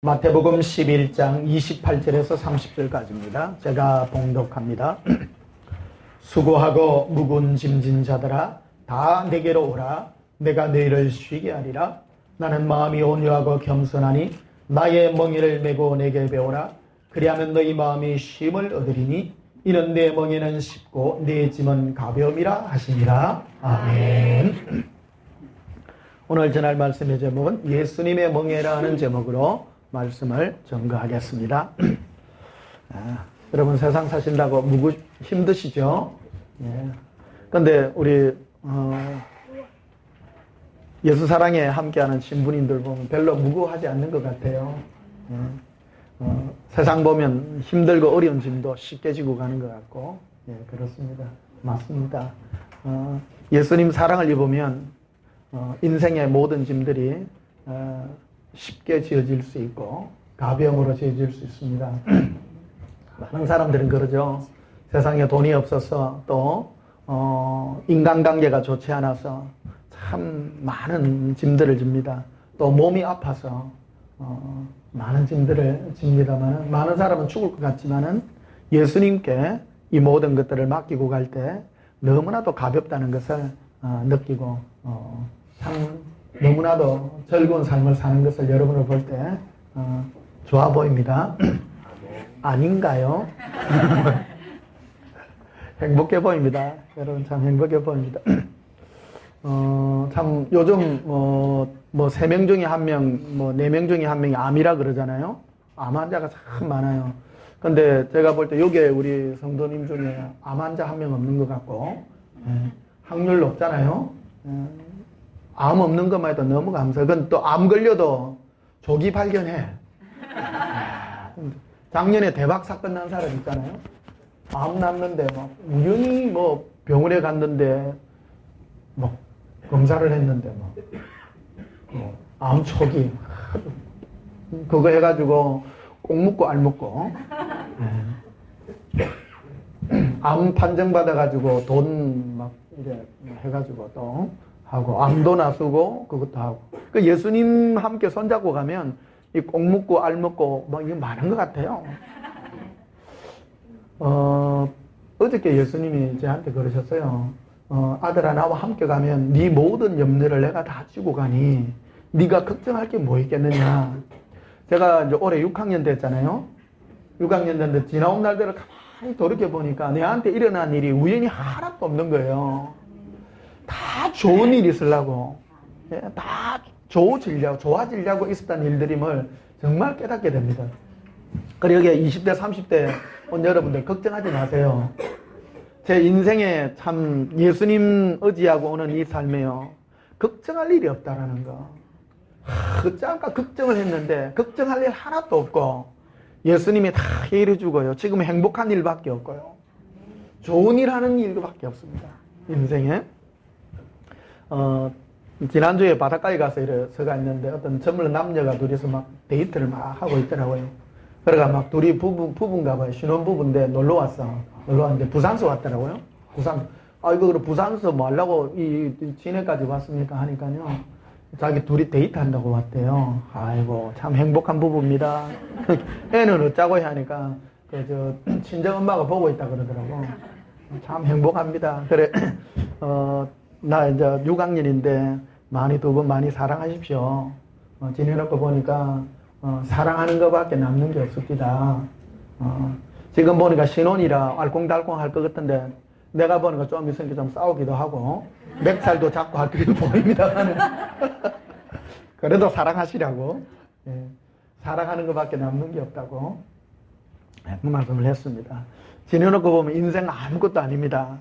마태복음 11장 28절에서 30절까지입니다. 제가 봉독합니다. 수고하고 무거운 짐진 자들아 다 내게로 오라. 내가 너희를 쉬게 하리라. 나는 마음이 온유하고 겸손하니 나의 멍에를 메고 내게 배우라. 그리하면 너희 마음이 쉼을 얻으리니 이는 내 멍에는 쉽고 내 짐은 가벼움이라 하시니라. 아멘. 오늘 전할 말씀의 제목은 예수님의 멍에라는 제목으로 말씀을 전거하겠습니다. 여러분 세상 사신다고 힘드시죠? 그런데 우리 예수 사랑에 함께하는 신부님들 보면 별로 무거워하지 않는 것 같아요. 세상 보면 힘들고 어려운 짐도 쉽게 지고 가는 것 같고, 그렇습니다. 맞습니다. 예수님 사랑을 입으면 인생의 모든 짐들이 쉽게 지어질 수 있고 가벼움으로 지어질 수 있습니다. 많은 사람들은 그러죠. 세상에 돈이 없어서 또 인간관계가 좋지 않아서 참 많은 짐들을 집니다. 또 몸이 아파서 많은 짐들을 집니다만, 많은 사람은 죽을 것 같지만은 예수님께 이 모든 것들을 맡기고 갈 때 너무나도 가볍다는 것을 느끼고 참 너무나도 즐거운 삶을 사는 것을 여러분을 볼 때 좋아 보입니다. 아닌가요? 행복해 보입니다. 여러분 참 행복해 보입니다. 참 요즘 뭐 3명 중에 1명, 뭐 4명 중에 1명이 암이라 그러잖아요. 암 환자가 참 많아요. 근데 제가 볼 때 여기에 우리 성도님 중에 암 환자 1명 없는 것 같고, 확률 높잖아요. 암 없는 것만 해도 너무 감사해요. 그건 또 암 걸려도 조기 발견해. 작년에 대박 사건 난 사람 있잖아요. 암 났는데 막 우연히 뭐 병원에 갔는데 뭐 검사를 했는데 암 초기 그거 해가지고 꼭 묻고 알 묻고 암 판정 받아가지고 돈 막 이제 해가지고 또 하고 암도 나서고 그것도 하고. 그 예수님 함께 손잡고 가면 이 꼭 묻고 알 묻고 막 이게 많은 것 같아요. 어저께 예수님이 저한테 그러셨어요. 아들아, 나와 함께 가면 네 모든 염려를 내가 다 지고 가니 네가 걱정할 게 뭐 있겠느냐. 제가 이제 올해 6학년 됐잖아요. 6학년 됐는데 지나온 날들을 가만히 돌이켜 보니까 내한테 일어난 일이 우연히 하나도 없는 거예요. 다 좋은 일이 있으려고, 다 좋아지려고 있었던 일들임을 정말 깨닫게 됩니다. 그리고 여기 20대, 30대 온 여러분들 걱정하지 마세요. 제 인생에 참 예수님 의지하고 오는 이 삶에요, 걱정할 일이 없다라는 거. 잠깐 걱정을 했는데 걱정할 일 하나도 없고 예수님이 다 해결해 주고요. 지금 행복한 일밖에 없고요. 좋은 일 하는 일밖에 없습니다. 인생에. 지난주에 바닷가에 가서 서가 있는데 어떤 젊은 남녀가 둘이서 막 데이트를 막 하고 있더라고요. 그러니까 막 둘이 부부인가 봐요. 신혼부부인데 놀러 왔는데 부산서 왔더라고요. 이거 그래 부산서 뭐 하려고 이 진해까지 왔습니까? 하니까요. 자기 둘이 데이트한다고 왔대요. 아이고, 참 행복한 부부입니다. 애는 어쩌고 해 하니까 친정 엄마가 보고 있다 그러더라고. 참 행복합니다. 그래, 나 이제 6학년인데 많이 두 분 많이 사랑하십시오. 지내놓고 보니까 사랑하는 것밖에 남는 게 없습니다. 지금 보니까 신혼이라 알콩달콩 할 것 같은데 내가 보니까 좀 있으니까 좀 싸우기도 하고 맥살도 잡고 할 게 보입니다만 그래도 사랑하시라고, 사랑하는 것밖에 남는 게 없다고 그 말씀을 했습니다. 지내놓고 보면 인생 아무것도 아닙니다.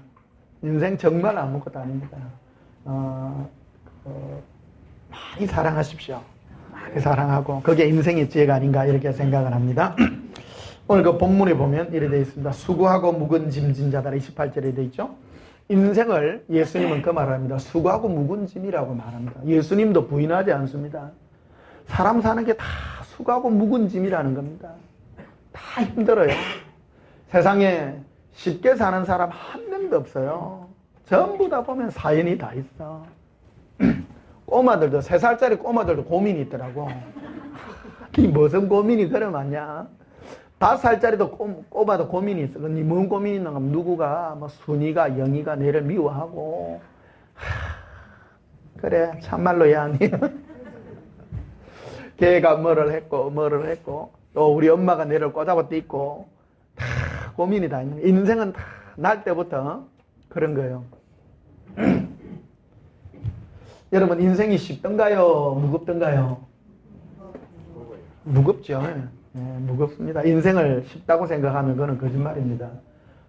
인생 정말 아무것도 아닙니다. 많이 사랑하십시오. 많이 사랑하고 그게 인생의 지혜가 아닌가 이렇게 생각을 합니다. 오늘 그 본문에 보면 이렇게 되어 있습니다. 수고하고 무거운 짐진 자들아, 28절에 되어 있죠. 인생을 예수님은 그 말을 합니다. 수고하고 무거운 짐이라고 말합니다. 예수님도 부인하지 않습니다. 사람 사는 게 다 수고하고 무거운 짐이라는 겁니다. 다 힘들어요. 세상에 쉽게 사는 사람 한 명도 없어요. 전부 다 보면 사연이 다 있어. 꼬마들도 3살짜리 꼬마들도 고민이 있더라고. 이 무슨 고민이 그래 많냐? 5살짜리도 꼽아도 고민이 있어. 니 뭔 고민이 있는가 하면 누구가 뭐 순이가 영이가 내를 미워하고 그래 참말로 야 니 걔가 뭐를 했고 또 우리 엄마가 내를 꼬잡아 띠고 다 고민이 다 있는 거예요. 인생은 다 날 때부터 그런 거예요. 여러분 인생이 쉽던가요? 무겁던가요? 무겁죠. 네, 무겁습니다. 인생을 쉽다고 생각하면 그건 거짓말입니다.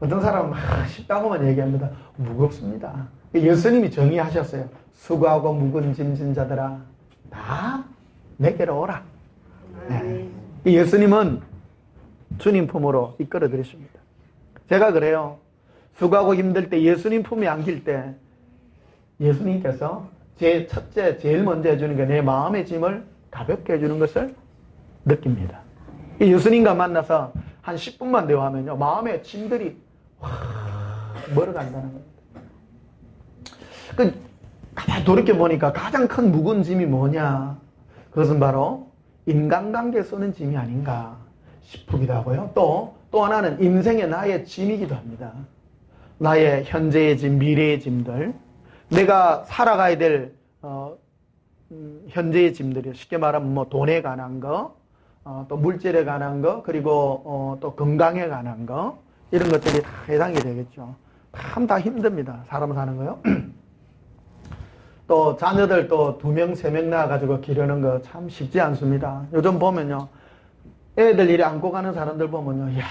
어떤 사람은 쉽다고만 얘기합니다. 무겁습니다. 예수님이 정의하셨어요. 수고하고 무거운 짐진 자들아 다 내게로 오라. 네. 예수님은 주님 품으로 이끌어 드리십니다. 제가 그래요. 수고하고 힘들 때 예수님 품에 안길 때 예수님께서 제일 먼저 해주는 게 내 마음의 짐을 가볍게 해주는 것을 느낍니다. 예수님과 만나서 한 10분만 대화하면요. 마음의 짐들이 확 멀어간다는 겁니다. 가만히 돌이켜보니까 가장 큰 무거운 짐이 뭐냐? 그것은 바로 인간관계 쓰는 짐이 아닌가 싶기도 하고요. 또 하나는 인생의 나의 짐이기도 합니다. 나의 현재의 짐, 미래의 짐들, 내가 살아가야 될 현재의 짐들이요. 쉽게 말하면 뭐 돈에 관한 거, 또 물질에 관한 거, 그리고 또 건강에 관한 거, 이런 것들이 다 해당이 되겠죠. 참 다 힘듭니다. 사람 사는 거요. 또 자녀들 또 2명, 3명 낳아가지고 기르는 거 참 쉽지 않습니다. 요즘 보면요. 애들 이리 안고 가는 사람들 보면요. 이야,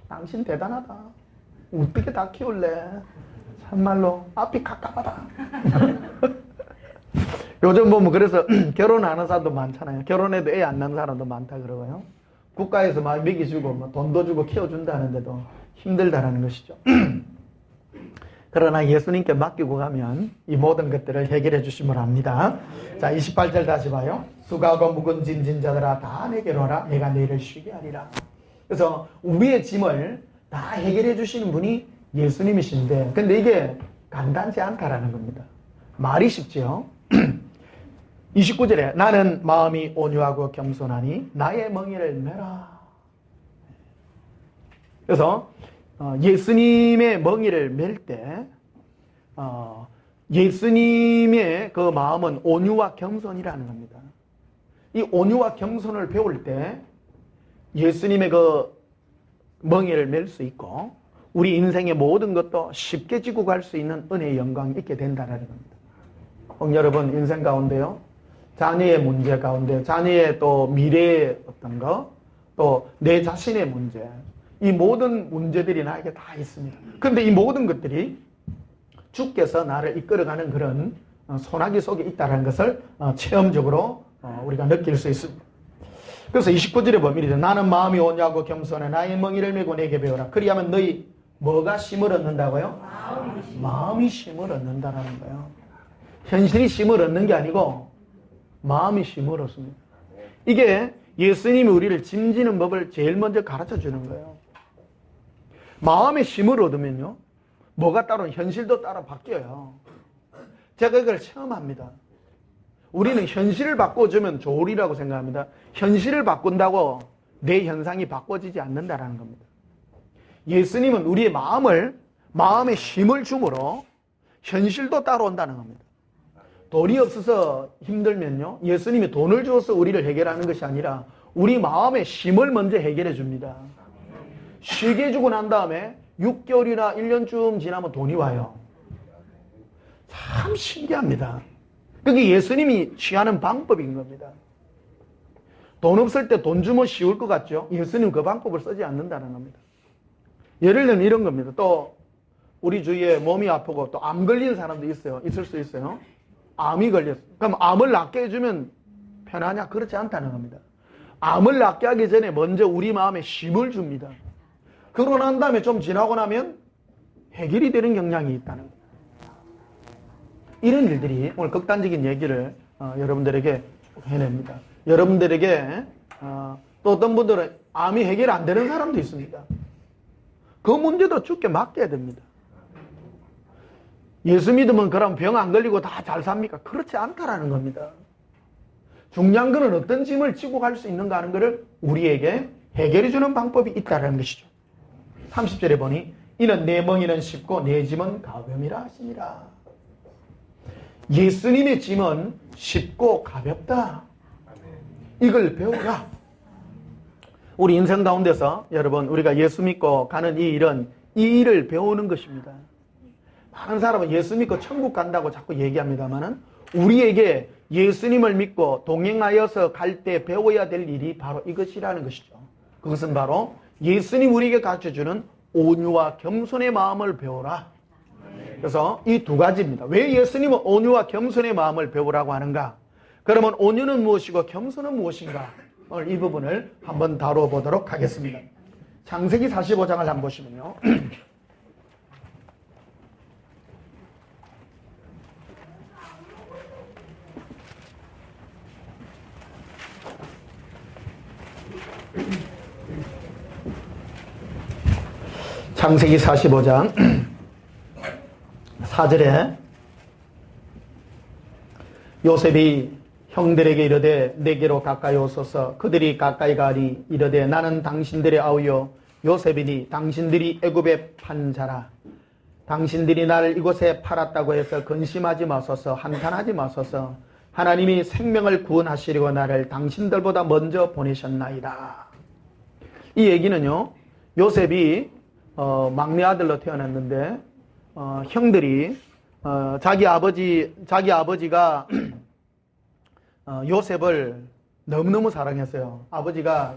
당신 대단하다. 어떻게 다 키울래? 참말로 앞이 갑갑하다. 요즘 보면 그래서 결혼하는 사람도 많잖아요. 결혼해도 애 안 낳는 사람도 많다 그러고요. 국가에서 막 먹이주고 뭐 돈도 주고 키워준다는데도 힘들다라는 것이죠. 그러나 예수님께 맡기고 가면 이 모든 것들을 해결해 주심을 압니다. 자, 28절 다시 봐요. 수고하고 무거운 짐진 자들아 다 내게로 오라. 내가 너희를 쉬게 하리라. 그래서 우리의 짐을 다 해결해 주시는 분이 예수님이신데, 근데 이게 간단치 않다라는 겁니다. 말이 쉽죠. 29절에 나는 마음이 온유하고 겸손하니 나의 멍에를 메라. 그래서 예수님의 멍에를 맬 때 예수님의 그 마음은 온유와 겸손이라는 겁니다. 이 온유와 겸손을 배울 때 예수님의 그 멍에를 맬 수 있고 우리 인생의 모든 것도 쉽게 지고 갈 수 있는 은혜의 영광이 있게 된다는 겁니다. 여러분 인생 가운데요. 자녀의 문제 가운데 자녀의 또 미래의 어떤 거 또 내 자신의 문제 이 모든 문제들이 나에게 다 있습니다. 그런데 이 모든 것들이 주께서 나를 이끌어가는 그런 소나기 속에 있다는 것을 체험적으로 우리가 느낄 수 있습니다. 그래서 29절에 보면 이제 나는 마음이 온유하고 겸손해 나의 멍에를 메고 내게 배우라. 그리하면 너희 뭐가 쉼을 얻는다고요? 마음이 쉼을 얻는다는 거예요. 현실이 쉼을 얻는 게 아니고 마음이 쉼을 얻습니다. 이게 예수님이 우리를 짐지는 법을 제일 먼저 가르쳐 주는 거예요. 마음의 쉼을 얻으면요. 뭐가 따로 현실도 따로 바뀌어요. 제가 이걸 체험합니다. 우리는 현실을 바꿔주면 좋으리라고 생각합니다. 현실을 바꾼다고 내 현상이 바꿔지지 않는다라는 겁니다. 예수님은 우리의 마음의 쉼을 줌으로 현실도 따라온다는 겁니다. 돈이 없어서 힘들면요. 예수님이 돈을 주어서 우리를 해결하는 것이 아니라 우리 마음의 쉼을 먼저 해결해 줍니다. 쉬게 해주고 난 다음에 6개월이나 1년쯤 지나면 돈이 와요. 참 신기합니다. 그게 예수님이 취하는 방법인 겁니다. 돈 없을 때 돈 주면 쉬울 것 같죠? 예수님은 그 방법을 쓰지 않는다는 겁니다. 예를 들면 이런 겁니다. 또 우리 주위에 몸이 아프고 또 암 걸리는 사람도 있을 수 있어요. 암이 걸렸어요. 그럼 암을 낫게 해주면 편하냐? 그렇지 않다는 겁니다. 암을 낫게 하기 전에 먼저 우리 마음에 쉼을 줍니다. 그러고 난 다음에 좀 지나고 나면 해결이 되는 경향이 있다는 겁니다. 이런 일들이 오늘 극단적인 얘기를 여러분들에게 해냅니다. 여러분들에게 또 어떤 분들은 암이 해결 안 되는 사람도 있습니다. 그 문제도 주께 맡겨야 됩니다. 예수 믿으면 그럼 병 안 걸리고 다 잘 삽니까? 그렇지 않다라는 겁니다. 중요한 거는 어떤 짐을 지고 갈 수 있는가 하는 것을 우리에게 해결해 주는 방법이 있다는 것이죠. 30절에 보니 이는 내 멍에는 쉽고 내 짐은 가벼움이라 하시니라. 예수님의 짐은 쉽고 가볍다. 이걸 배우라. 우리 인생 가운데서 여러분 우리가 예수 믿고 가는 이 일은 이 일을 배우는 것입니다. 많은 사람은 예수 믿고 천국 간다고 자꾸 얘기합니다만은 우리에게 예수님을 믿고 동행하여서 갈 때 배워야 될 일이 바로 이것이라는 것이죠. 그것은 바로 예수님 우리에게 가르쳐주는 온유와 겸손의 마음을 배워라. 그래서 이 두 가지입니다. 왜 예수님은 온유와 겸손의 마음을 배우라고 하는가? 그러면 온유는 무엇이고 겸손은 무엇인가? 오늘 이 부분을 한번 다뤄보도록 하겠습니다. 창세기 45장을 한번 보시면요. 창세기 45장 4절에 요셉이 형들에게 이르되 내게로 가까이 오소서. 그들이 가까이 가리 이르되 나는 당신들의 아우요 요셉이니 당신들이 애굽에 판 자라. 당신들이 나를 이곳에 팔았다고 해서 근심하지 마소서. 한탄하지 마소서. 하나님이 생명을 구원하시려고 나를 당신들보다 먼저 보내셨나이다. 이 얘기는요, 요셉이 막내 아들로 태어났는데 형들이 자기 아버지가 요셉을 너무너무 사랑했어요. 아버지가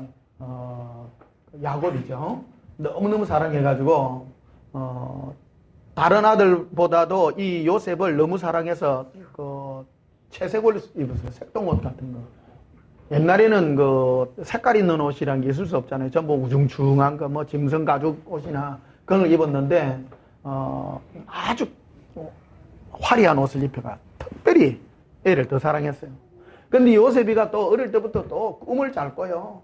야곱이죠. 너무너무 사랑해가지고 다른 아들보다도 이 요셉을 너무 사랑해서 채색옷을 입었어요. 색동옷 같은 거. 옛날에는 색깔 있는 옷이란 게 있을 수 없잖아요. 전부 우중충한 거, 짐승 가죽 옷이나 그런 걸 입었는데 아주 화려한 옷을 입혀가 특별히 애를 더 사랑했어요. 근데 요셉이가 또 어릴 때부터 또 꿈을 잘 꿔요.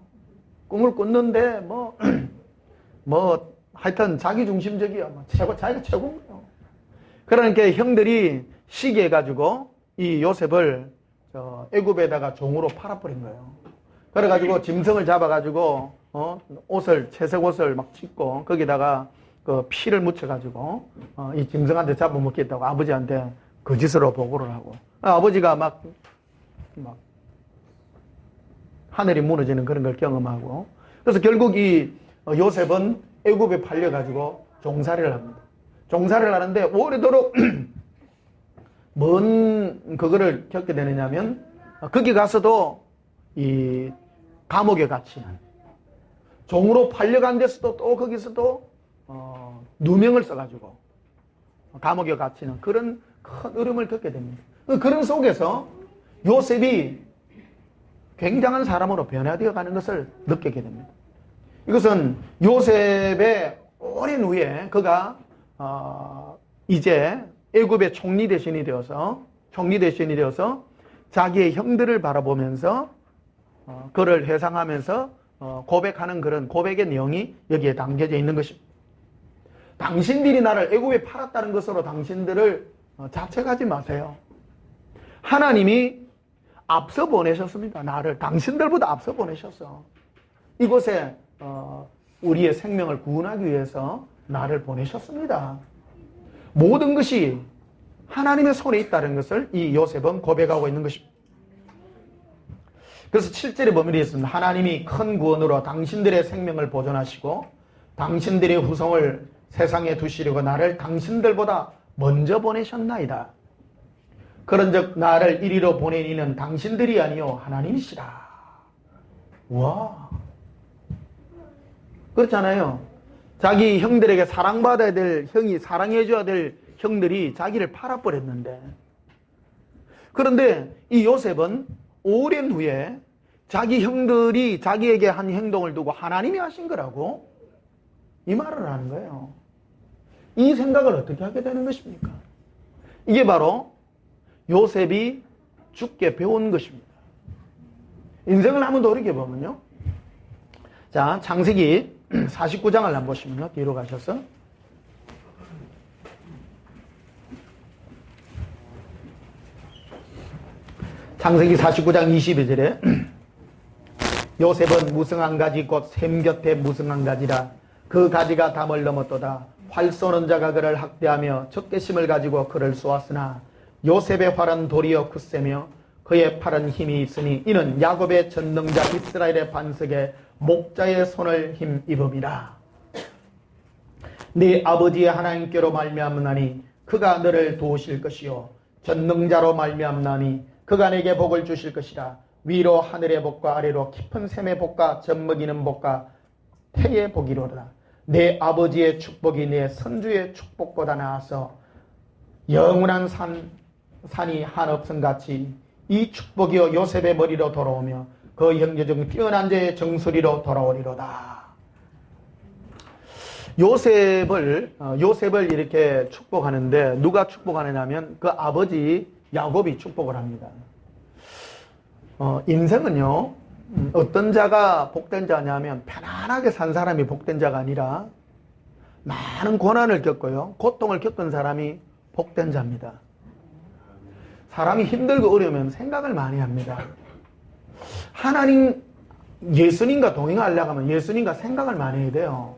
꿈을 꿨는데 하여튼 자기 중심적이야. 자기가 최고인 거예요. 그러니까 형들이 시기해가지고 이 요셉을 애굽에다가 종으로 팔아버린 거예요. 그래가지고 짐승을 잡아가지고 채색 옷을 막 찢고 거기다가 그 피를 묻혀가지고 이 짐승한테 잡아먹겠다고 아버지한테 거짓으로 보고를 하고 아버지가 막 하늘이 무너지는 그런 걸 경험하고 그래서 결국 이 요셉은 애굽에 팔려가지고 종살이를 합니다. 종살이를 하는데 오래도록 뭔 그거를 겪게 되느냐면 거기 가서도 이 감옥에 갇히는 종으로 팔려간 데서도 또 거기서도 누명을 써가지고 감옥에 갇히는 그런 큰 어려움을 겪게 됩니다. 그런 속에서 요셉이 굉장한 사람으로 변화되어 가는 것을 느끼게 됩니다. 이것은 요셉의 오랜 후에 그가 이제 애굽의 총리 대신이 되어서 자기의 형들을 바라보면서 그를 회상하면서 고백하는 그런 고백의 내용이 여기에 담겨져 있는 것입니다. 당신들이 나를 애굽에 팔았다는 것으로 당신들을 자책하지 마세요. 하나님이 앞서 보내셨습니다. 나를 당신들보다 앞서 보내셨어. 이곳에 우리의 생명을 구원하기 위해서 나를 보내셨습니다. 모든 것이 하나님의 손에 있다는 것을 이 요셉은 고백하고 있는 것입니다. 그래서 7절에 보면 있습니다. 하나님이 큰 구원으로 당신들의 생명을 보존하시고 당신들의 후손을 세상에 두시려고 나를 당신들보다 먼저 보내셨나이다. 그런즉 나를 이리로 보낸 이는 당신들이 아니요 하나님이시라. 와, 그렇잖아요. 자기 형들에게 사랑받아야 될 형이 사랑해줘야 될 형들이 자기를 팔아버렸는데 그런데 이 요셉은 오랜 후에 자기 형들이 자기에게 한 행동을 두고 하나님이 하신 거라고 이 말을 하는 거예요. 이 생각을 어떻게 하게 되는 것입니까? 이게 바로 요셉이 죽게 배운 것입니다. 인생을 한번 돌이켜보면요. 자, 창세기 49장을 한번 보시면요. 뒤로 가셔서. 창세기 49장 22절에 요셉은 무성한 가지 곧 샘 곁에 무성한 가지라. 그 가지가 담을 넘었도다. 활 쏘는 자가 그를 학대하며 적개심을 가지고 그를 쏘았으나 요셉의 활은 도리어 굳세며 그의 팔은 힘이 있으니 이는 야곱의 전능자 이스라엘의 반석에 목자의 손을 힘입음이라. 네 아버지의 하나님께로 말미암나니 그가 너를 도우실 것이요 전능자로 말미암나니 그가 내게 복을 주실 것이라. 위로 하늘의 복과 아래로 깊은 샘의 복과 젖먹이는 복과 태의 복이로다. 내 아버지의 축복이 내 선주의 축복보다 나아서 영원한 산이 한없음같이 이 축복이요 요셉의 머리로 돌아오며 그 형제 중 뛰어난 자의 정수리로 돌아오리로다. 요셉을 이렇게 축복하는데 누가 축복하느냐면 그 아버지 야곱이 축복을 합니다. 인생은요 어떤 자가 복된 자냐면 편안하게 산 사람이 복된 자가 아니라 많은 고난을 겪고요 고통을 겪은 사람이 복된 자입니다. 사람이 힘들고 어려우면 생각을 많이 합니다. 하나님 예수님과 동행하려고 하면 예수님과 생각을 많이 해야 돼요.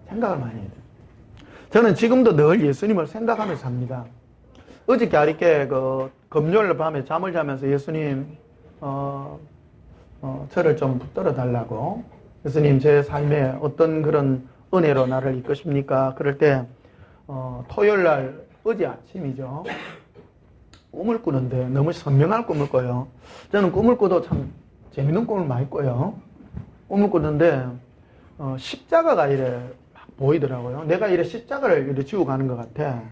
생각을 많이 해야 돼요. 저는 지금도 늘 예수님을 생각하면서 삽니다. 어저께 아리께 금요일 밤에 잠을 자면서 예수님 저를 좀 붙들어 달라고, 예수님 제 삶에 어떤 그런 은혜로 나를 이끄십니까? 그럴 때 토요일날 어제 아침이죠. 꿈을 꾸는데 너무 선명한 꿈을 꿔요. 저는 꿈을 꿔도 참 재밌는 꿈을 많이 꿔요. 꿈을 꾸는데 십자가가 이래 막 보이더라고요. 내가 이래 십자가를 이래 지고 가는 것 같아.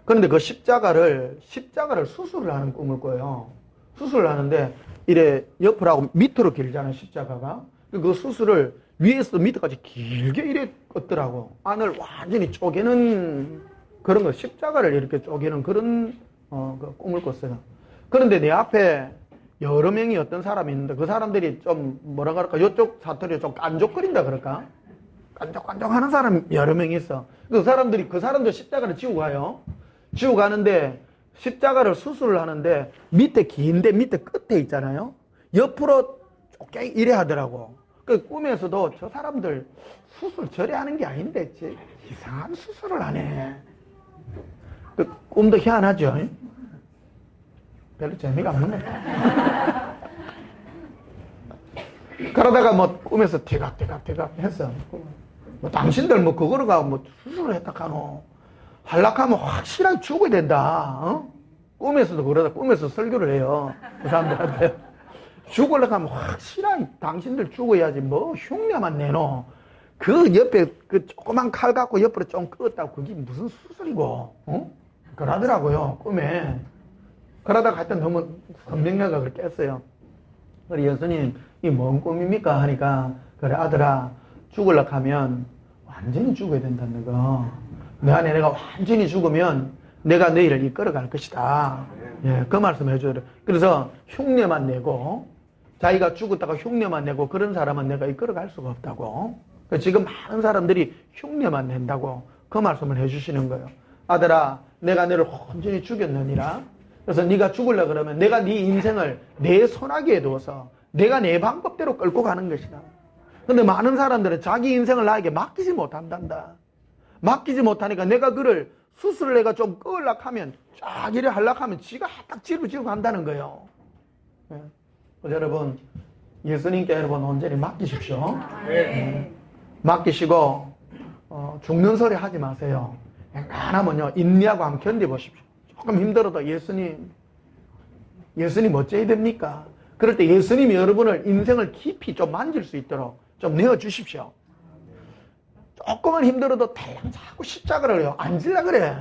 그런데 그 십자가를 수술을 하는 꿈을 꿔요. 수술을 하는데 이래 옆으로 하고 밑으로 길잖아요, 십자가가. 그 수술을 위에서 밑에까지 길게 이래 껐더라고. 안을 완전히 쪼개는 그런 거, 십자가를 이렇게 쪼개는 그런 그 꿈을 꿨어요. 그런데 내 앞에 여러 명이 어떤 사람이 있는데 그 사람들이 좀 뭐라 그럴까, 이쪽 사투리 좀 깐족거린다 그럴까? 깐족깐족 하는 사람이 여러 명이 있어. 그 사람들 십자가를 지고 가요. 지고 가는데 십자가를 수술을 하는데 밑에 긴데 밑에 끝에 있잖아요. 옆으로 쪼개 이래 하더라고. 그 꿈에서도 저 사람들 수술 저래 하는 게 아닌데 이상한 수술을 하네. 그 꿈도 희한하죠. 별로 재미가 없네. 그러다가 뭐 꿈에서 대각 했어. 뭐 당신들 뭐 그거로 가 뭐 수술을 했다 카노. 하려면 확실하게 죽어야 된다. 꿈에서도 그러다 꿈에서 설교를 해요. 그 사람들한테. 죽으려고 하면 확실하게 당신들 죽어야지 뭐 흉내만 내노. 그 옆에 그 조그만 칼 갖고 옆으로 좀 끄었다고 그게 무슨 수술이고. 그러더라고요, 꿈에. 그러다가 하여튼 너무 선명하게 그렇게 깼어요. 그래, 예수님, 이 뭔 꿈입니까? 하니까, 그래, 아들아, 죽으려고 하면 완전히 죽어야 된다는 거. 내 안에 내가 완전히 죽으면 내가 너희를 이끌어 갈 것이다. 예, 그 말씀 해줘야 돼. 그래서 흉내만 내고, 자기가 죽었다가 흉내만 내고 그런 사람은 내가 이끌어 갈 수가 없다고. 지금 많은 사람들이 흉내만 낸다고 그 말씀을 해주시는 거예요. 아들아, 내가 너를 온전히 죽였느니라. 그래서 네가 죽으려고 그러면 내가 네 인생을 내 손아귀에 두어서 내가 내 방법대로 끌고 가는 것이다. 근데 많은 사람들은 자기 인생을 나에게 맡기지 못한단다. 맡기지 못하니까 내가 그를 수술을 내가 좀 끌려고 하면 쫙 이래 하려고 하면 지가 딱 지르고 간다는 거예요. 네. 여러분, 예수님께 여러분 온전히 맡기십시오. 맡기시고 죽는 소리 하지 마세요. 하나면요 인내하고 한번 견뎌보십시오. 조금 힘들어도 예수님 어째야 됩니까? 그럴 때 예수님이 여러분을 인생을 깊이 좀 만질 수 있도록 좀 내어주십시오. 조금은 힘들어도 달랑 자꾸 십자가를 해요. 앉으려 그래.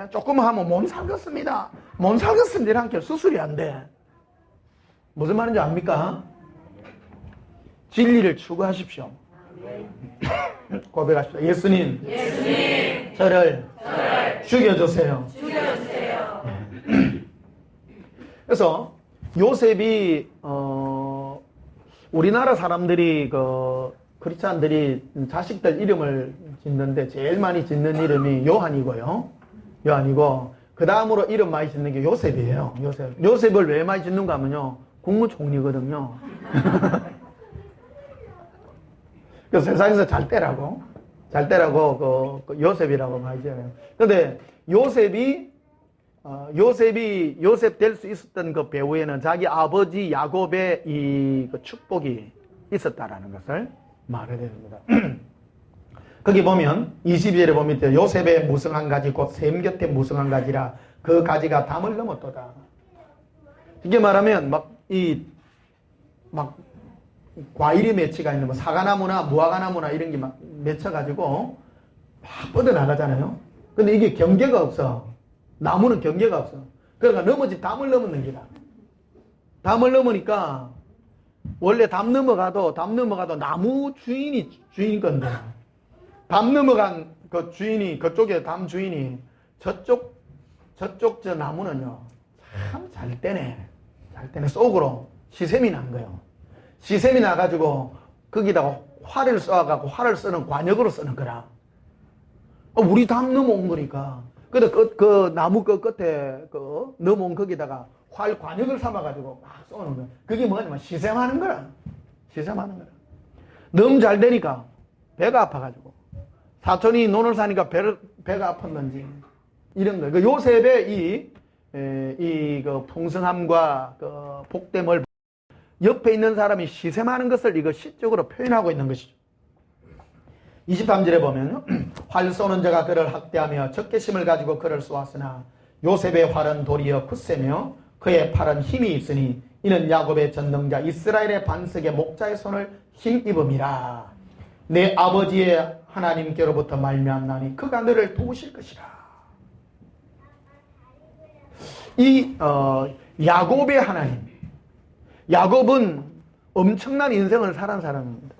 조금만 하면 못 살겠습니다. 못 살겠습니다. 이렇게 수술이 안 돼. 무슨 말인지 압니까? 진리를 추구하십시오. 고백하십시오. 예수님, 저를 죽여주세요. 그래서 요셉이 우리나라 사람들이 크리스찬들이 자식들 이름을 짓는데 제일 많이 짓는 이름이 요한이고요. 요한이고 그 다음으로 이름 많이 짓는 게 요셉이에요. 요셉을 왜 많이 짓는가 하면요, 국무총리거든요. 그 세상에서 잘 때라고 그 요셉이라고 말이죠. 근데 요셉 될 수 있었던 그 배후에는 자기 아버지 야곱의 그 축복이 있었다라는 것을 말해야 됩니다. 거기 보면 22절에 보면 요셉의 무성한 가지 곧 샘 곁에 무성한 가지라 그 가지가 담을 넘었도다. 이게 말하면 막 과일이 맺혀가 있는 사과나무나 무화과나무나 이런 게 막 맺혀가지고 막 뻗어나가잖아요. 근데 이게 경계가 없어. 나무는 경계가 없어. 그러니까 담을 넘는 기라. 담을 넘으니까 원래 담 넘어가도 나무 주인 건데 담 넘어간 그 주인이 그쪽에 담 주인이 저쪽 저 나무는요 참 잘 떼네 속으로 시샘이 난 거예요. 시샘이 나가지고 거기다가 활을 쏘아갖고 활을 쓰는 관역으로 쓰는 거라. 우리 담 넘어온 거니까. 근데 그 나무 끝에 넘어온 거기다가 활 관역을 삼아가지고 막 쏘는 거야. 그게 뭐냐면 시샘하는 거라. 너무 잘 되니까 배가 아파가지고 사촌이 논을 사니까 배가 아팠는지 이런 거예요. 그 요셉의 그 풍성함과 그 복됨을 옆에 있는 사람이 시샘하는 것을 이거 시적으로 표현하고 있는 것이죠. 23절에 보면요. 활 쏘는 자가 그를 학대하며 적개심을 가지고 그를 쏘았으나 요셉의 활은 도리어 굳세며 그의 팔은 힘이 있으니 이는 야곱의 전능자 이스라엘의 반석의 목자의 손을 힘입음이라. 내 아버지의 하나님께로부터 말미암나니 그가 너를 도우실 것이라. 야곱의 하나님. 야곱은 엄청난 인생을 살은 사람입니다.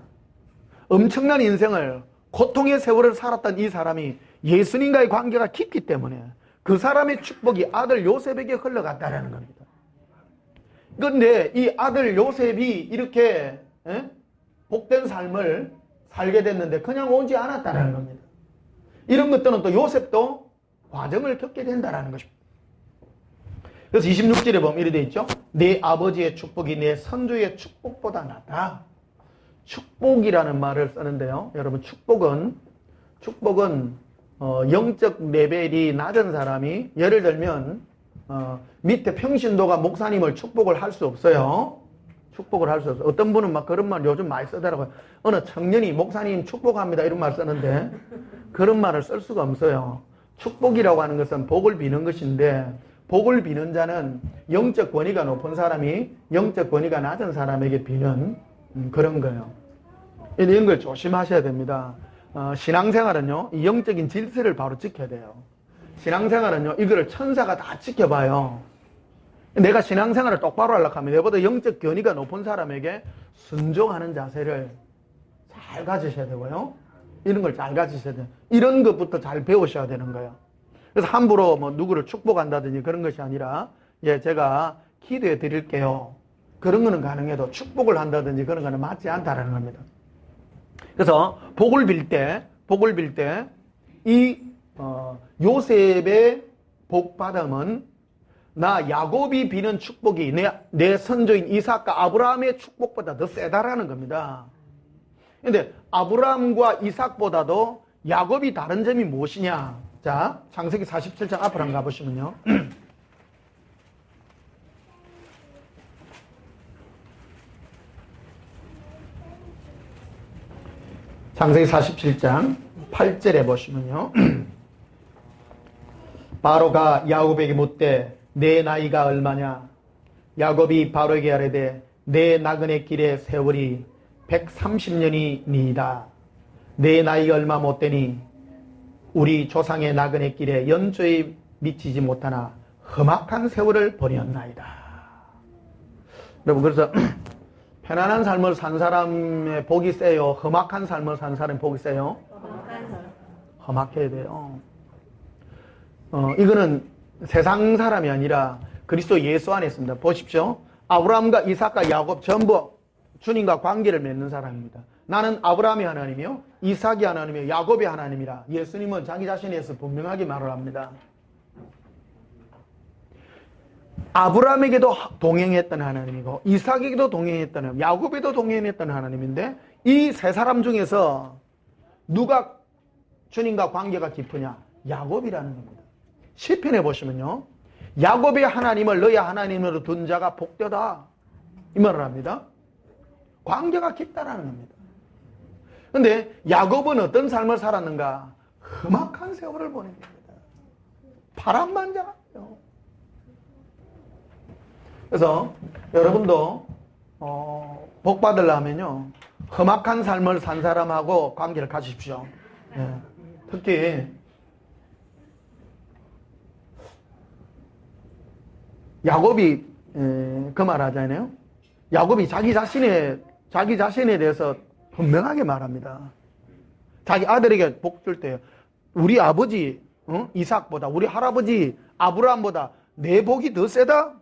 엄청난 인생을 고통의 세월을 살았던 이 사람이 예수님과의 관계가 깊기 때문에 그 사람의 축복이 아들 요셉에게 흘러갔다라는 겁니다. 그런데 이 아들 요셉이 이렇게 복된 삶을 살게 됐는데 그냥 오지 않았다라는 겁니다. 이런 것들은 또 요셉도 과정을 겪게 된다라는 것입니다. 그래서 26절에 보면 이렇게 되어 있죠. 내 아버지의 축복이 내 선조의 축복보다 낫다. 축복이라는 말을 쓰는데요. 여러분 축복은 영적 레벨이 낮은 사람이 예를 들면 밑에 평신도가 목사님을 축복을 할 수 없어요. 어떤 분은 막 그런 말 요즘 많이 쓰더라고요. 어느 청년이 목사님 축복합니다 이런 말 쓰는데 그런 말을 쓸 수가 없어요. 축복이라고 하는 것은 복을 비는 것인데 복을 비는 자는 영적 권위가 높은 사람이 영적 권위가 낮은 사람에게 비는 그런 거예요. 이런 걸 조심하셔야 됩니다. 신앙생활은요, 이 영적인 질서를 바로 지켜야 돼요. 신앙생활은요, 이거를 천사가 다 지켜봐요. 내가 신앙생활을 똑바로 하려고 하면 내보다 영적 권위가 높은 사람에게 순종하는 자세를 잘 가지셔야 되고요. 이런 걸 잘 가지셔야 돼요. 이런 것부터 잘 배우셔야 되는 거예요. 그래서 함부로 뭐 누구를 축복한다든지 그런 것이 아니라, 제가 기도해 드릴게요. 그런 거는 가능해도 축복을 한다든지 그런 거는 맞지 않다라는 겁니다. 그래서 복을 빌 때, 요셉의 복받음은 나 야곱이 비는 축복이 내 선조인 이삭과 아브라함의 축복보다 더 세다라는 겁니다. 근데 아브라함과 이삭보다도 야곱이 다른 점이 무엇이냐? 자, 창세기 47장 앞으로 한번 가보시면요. 창세기 47장 8절에 보시면요. 바로가 야곱에게 묻되 내 나이가 얼마냐? 야곱이 바로에게 아뢰되 내 나그네 길의 세월이 130년이니이다. 내 나이가 얼마 못되니 우리 조상의 나그네 길에 연조에 미치지 못하나 험악한 세월을 보냈나이다. 여러분, 그래서 편안한 삶을 산 사람의 복이 세요? 험악한 삶을 산 사람의 복이 세요? 험악해야 돼요. 이거는 세상 사람이 아니라 그리스도 예수 안에 있습니다. 보십시오. 아브라함과 이삭과 야곱 전부 주님과 관계를 맺는 사람입니다. 나는 아브라함의 하나님이요, 이삭이 하나님이요, 야곱의 하나님이라 예수님은 자기 자신에서 분명하게 말을 합니다. 아브라함에게도 동행했던 하나님이고 이삭에게도 동행했던 하나님, 야곱에도 동행했던 하나님인데 이 세 사람 중에서 누가 주님과 관계가 깊으냐? 야곱이라는 겁니다. 시편에 보시면요, 야곱의 하나님을 너의 하나님으로 둔 자가 복되다 이 말을 합니다. 관계가 깊다라는 겁니다. 그런데 야곱은 어떤 삶을 살았는가? 험악한 세월을 보낸 겁니다. 파란만장하죠. 그래서 여러분도 복 받으려면요, 험악한 삶을 산 사람하고 관계를 가지십시오. 예. 특히 야곱이 그 말 하잖아요. 야곱이 자기 자신에 대해서 분명하게 말합니다. 자기 아들에게 복 줄 때 우리 아버지 이삭보다 우리 할아버지 아브라함보다 내 복이 더 세다?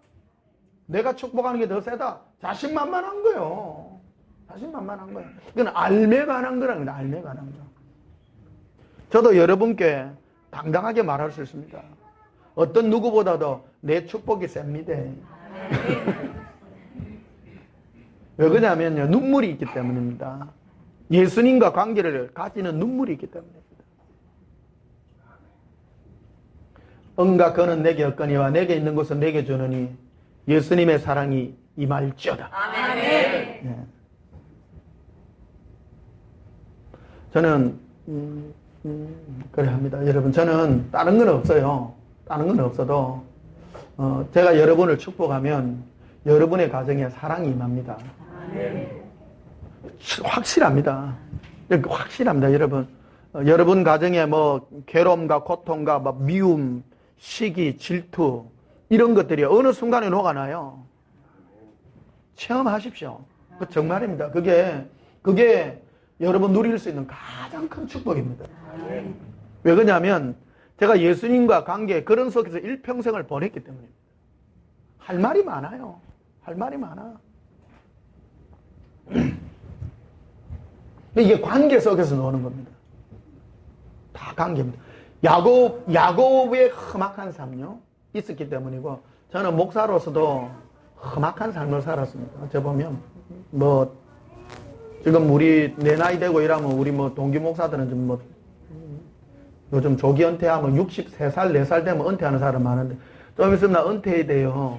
내가 축복하는 게 더 세다? 자신만만한 거예요. 자신만만한 거예요. 이건 알매간한 거라는 거예요. 알매간한 거. 저도 여러분께 당당하게 말할 수 있습니다. 어떤 누구보다도 내 축복이 셉니다. 왜 그러냐면요, 눈물이 있기 때문입니다. 예수님과 관계를 가지는 눈물이 있기 때문입니다. 은과 그는 내게 없거니와 내게 있는 것은 내게 주느니 예수님의 사랑이 임할지어다. 아멘. 네. 저는 그래 합니다. 여러분, 저는 다른 건 없어요. 다른 건 없어도 제가 여러분을 축복하면 여러분의 가정에 사랑이 임합니다. 확실합니다. 확실합니다, 여러분. 여러분 가정에 뭐 괴로움과 고통과 뭐 미움, 시기, 질투 이런 것들이 어느 순간에 녹아나요. 체험하십시오. 그 정말입니다. 그게 여러분 누릴 수 있는 가장 큰 축복입니다. 왜 그러냐면 제가 예수님과 관계 그런 속에서 일평생을 보냈기 때문입니다. 할 말이 많아요. 할 말이 많아. 이게 관계 속에서 노는 겁니다. 다 관계입니다. 야곱의 험악한 삶요 있었기 때문이고, 저는 목사로서도 험악한 삶을 살았습니다. 저 보면 뭐 지금 내 나이 되고 이러면 우리 뭐 동기 목사들은 좀 뭐 요즘 조기 은퇴하면 63살, 4살 되면 은퇴하는 사람 많은데 좀 있으면 나 은퇴해야 돼요.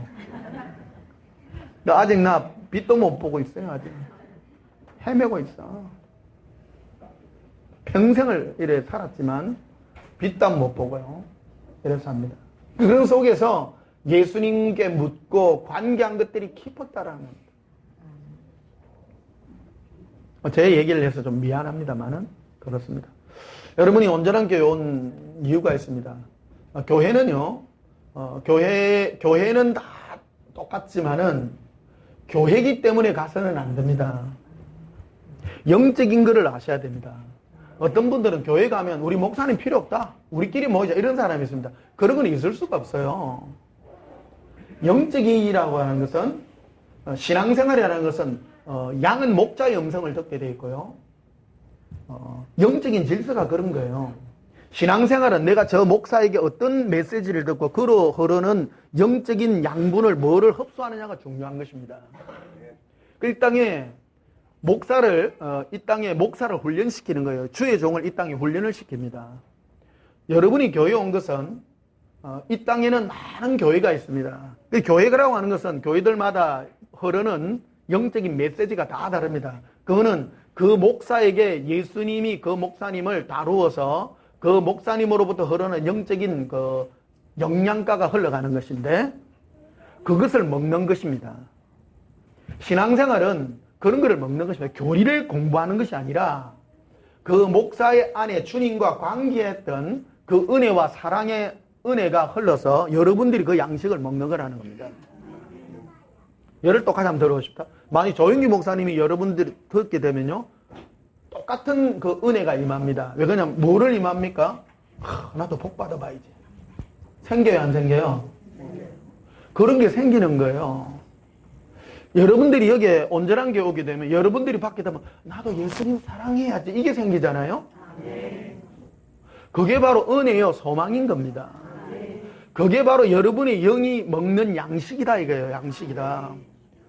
아직 나 빛도 못 보고 있어요. 아직 헤매고 있어. 평생을 이래 살았지만 빛도 못 보고요. 이래서 합니다. 그런 속에서 예수님께 묻고 관계한 것들이 깊었다라는 겁니다. 제 얘기를 해서 좀 미안합니다만은 그렇습니다. 여러분이 온전한 교회 온 이유가 있습니다. 교회는요, 교회는 다 똑같지만은 교회이기 때문에 가서는 안 됩니다. 영적인 것을 아셔야 됩니다. 어떤 분들은 교회 가면 우리 목사님 필요 없다, 우리끼리 모이자 이런 사람이 있습니다. 그런 건 있을 수가 없어요. 영적이라고 하는 것은 신앙생활이라는 것은 양은 목자의 음성을 듣게 되어 있고요. 영적인 질서가 그런 거예요. 신앙생활은 내가 저 목사에게 어떤 메시지를 듣고 그로 흐르는 영적인 양분을 뭐를 흡수하느냐가 중요한 것입니다. 이 땅에 목사를 훈련시키는 거예요. 주의 종을 이 땅에 훈련을 시킵니다. 여러분이 교회에 온 것은 이 땅에는 많은 교회가 있습니다. 그 교회라고 하는 것은 교회들마다 흐르는 영적인 메시지가 다 다릅니다. 그거는 그 목사에게 예수님이 그 목사님을 다루어서 그 목사님으로부터 흐르는 영적인 그 영양가가 흘러가는 것인데 그것을 먹는 것입니다. 신앙생활은 그런 것을 먹는 것입니다. 교리를 공부하는 것이 아니라 그 목사의 안에 주님과 관계했던 그 은혜와 사랑의 은혜가 흘러서 여러분들이 그 양식을 먹는 거라는 겁니다. 예를 똑같이 한번 들어보십시오. 만약 조영기 목사님이 여러분들이 듣게 되면요, 똑같은 그 은혜가 임합니다. 왜 그러냐면 뭐를 임합니까? 나도 복 받아봐야지. 생겨요, 안 생겨요? 그런 게 생기는 거예요. 여러분들이 여기에 온전한 게 오게 되면 여러분들이 받게 되면 나도 예수님 사랑해야지 이게 생기잖아요. 그게 바로 은혜요 소망인 겁니다. 그게 바로 여러분의 영이 먹는 양식이다 이거예요. 양식이다.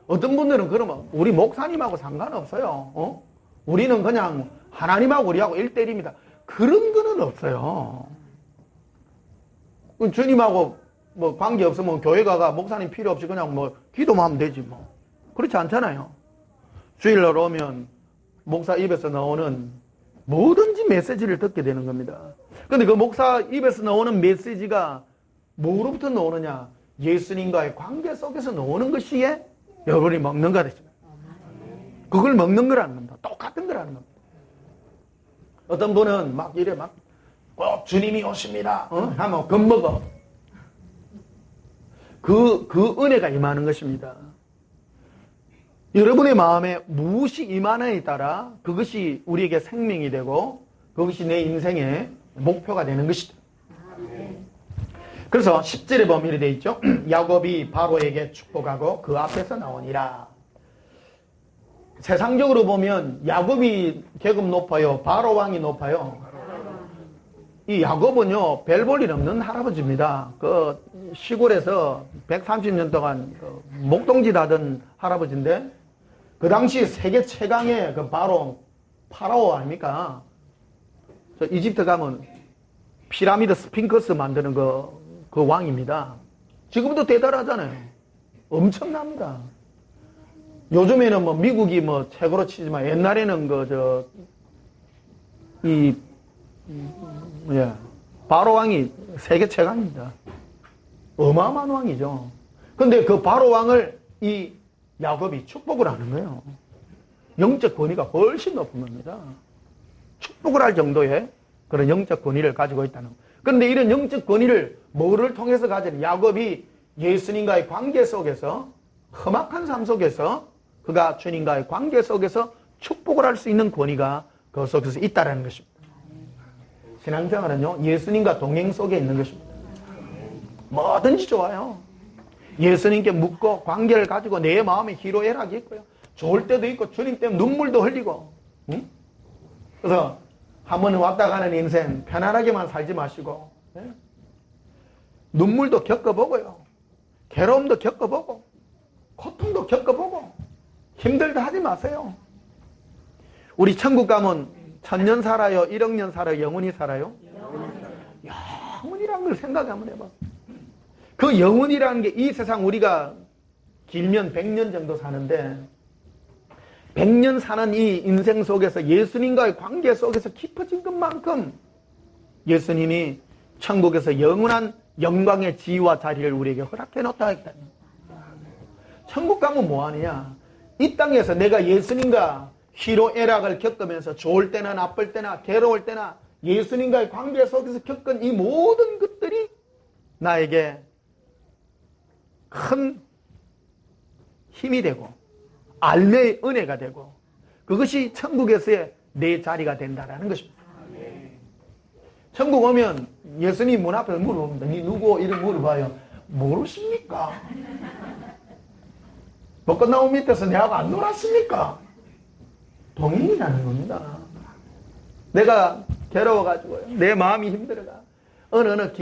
어떤 분들은 그러면 우리 목사님하고 상관없어요. 우리는 그냥 하나님하고 우리하고 1대1입니다. 그런 거는 없어요. 주님하고 뭐 관계 없으면 교회 가가 목사님 필요 없이 그냥 뭐 기도만 하면 되지 뭐. 그렇지 않잖아요. 주일날 오면 목사 입에서 나오는 뭐든지 메시지를 듣게 되는 겁니다. 근데 그 목사 입에서 나오는 메시지가 뭐로부터 나오느냐? 예수님과의 관계 속에서 나오는 것이에 여러분이 먹는 거다. 그걸 먹는 거라는 겁니다. 똑같은 거라는 겁니다. 어떤 분은 막 이래 막 꼭 주님이 오십니다. 하면 겁먹어. 그 은혜가 임하는 것입니다. 여러분의 마음에 무엇이 임하느냐에 따라 그것이 우리에게 생명이 되고 그것이 내 인생의 목표가 되는 것이다. 그래서 10절에 보면 이렇게 되어 있죠. 야곱이 바로에게 축복하고 그 앞에서 나오니라. 세상적으로 보면 야곱이 계급 높아요? 바로 왕이 높아요? 이 야곱은요, 별 볼 일 없는 할아버지입니다. 그 시골에서 130년 동안 그 목동짓 하던 할아버지인데, 그 당시 세계 최강의 그 파라오 아닙니까? 저 이집트 가면 피라미드 스핑크스 만드는 그 왕입니다. 지금도 대단하잖아요. 엄청납니다. 요즘에는 뭐 미국이 뭐 최고로 치지만 옛날에는 바로 왕이 세계 최강입니다. 어마어마한 왕이죠. 근데 그 바로 왕을 이 야곱이 축복을 하는 거예요. 영적 권위가 훨씬 높은 겁니다. 축복을 할 정도의 그런 영적 권위를 가지고 있다는 거예요. 그런데 이런 영적 권위를 뭐를 통해서 가지는 야곱이 예수님과의 관계 속에서 험악한 삶 속에서 그가 주님과의 관계 속에서 축복을 할 수 있는 권위가 그 속에서 있다는 것입니다. 신앙생활은요, 예수님과 동행 속에 있는 것입니다. 뭐든지 좋아요. 예수님께 묻고 관계를 가지고 내 마음에 희로애락이 있고요. 좋을 때도 있고 주님 때문에 눈물도 흘리고. 응? 그래서 한 번은 왔다 가는 인생 편안하게만 살지 마시고 눈물도 겪어보고요. 괴로움도 겪어보고 고통도 겪어보고 힘들다 하지 마세요. 우리 천국 가면 1000년 살아요? 1억 년 살아요? 영원히 살아요? 영원이라는 걸 생각 한번 해봐. 그 영원이라는 게 이 세상 우리가 길면 100년 정도 사는데 100년 사는 이 인생 속에서 예수님과의 관계 속에서 깊어진 것만큼 예수님이 천국에서 영원한 영광의 지위와 자리를 우리에게 허락해 놓다 했다. 천국 가면 뭐하느냐? 이 땅에서 내가 예수님과 희로애락을 겪으면서 좋을 때나 나쁠 때나 괴로울 때나 예수님과의 관계 속에서 겪은 이 모든 것들이 나에게 큰 힘이 되고 알매의 은혜가 되고 그것이 천국에서의 내 자리가 된다는 것입니다. 천국 오면 예수님 문 앞에서 물어봅니다. 니 누구? 이름 물어봐요. 모르십니까? 뭐 끝나고 밑에서 내하고 안 놀았습니까? 동행이라는 겁니다. 내가 괴로워가지고요. 내 마음이 힘들어가. 어느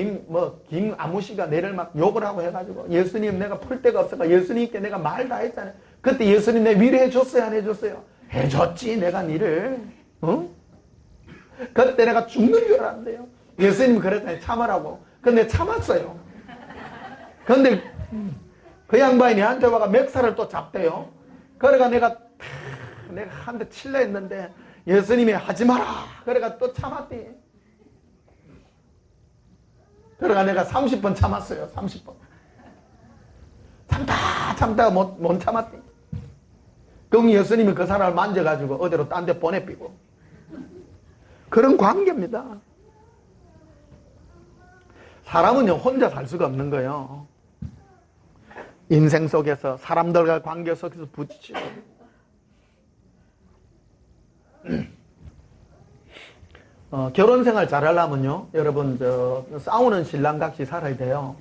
김아무씨가 내를 막 욕을 하고 해가지고 예수님 내가 풀 데가 없어가 예수님께 내가 말 다 했잖아요. 그때 예수님 내 위로해줬어요? 안 해줬어요? 해줬지 내가 니를. 그때 내가 죽는 줄 알았는데요. 예수님 그랬더니 참으라고. 근데 참았어요. 근데 그 양반이 내한테 와가 맥살을 또 잡대요. 그래가 내가 한 대 칠려 했는데 예수님이 하지 마라. 그래가 또 참았대. 그래가 내가 30번 참았어요. 30번. 참다가 못 참았대. 그럼 예수님이 그 사람을 만져가지고 어디로 딴 데 보내삐고. 그런 관계입니다. 사람은요 혼자 살 수가 없는 거예요. 인생 속에서 사람들과 관계 속에서 부딪히고 결혼 생활 잘하려면요 여러분 싸우는 신랑같이 살아야 돼요.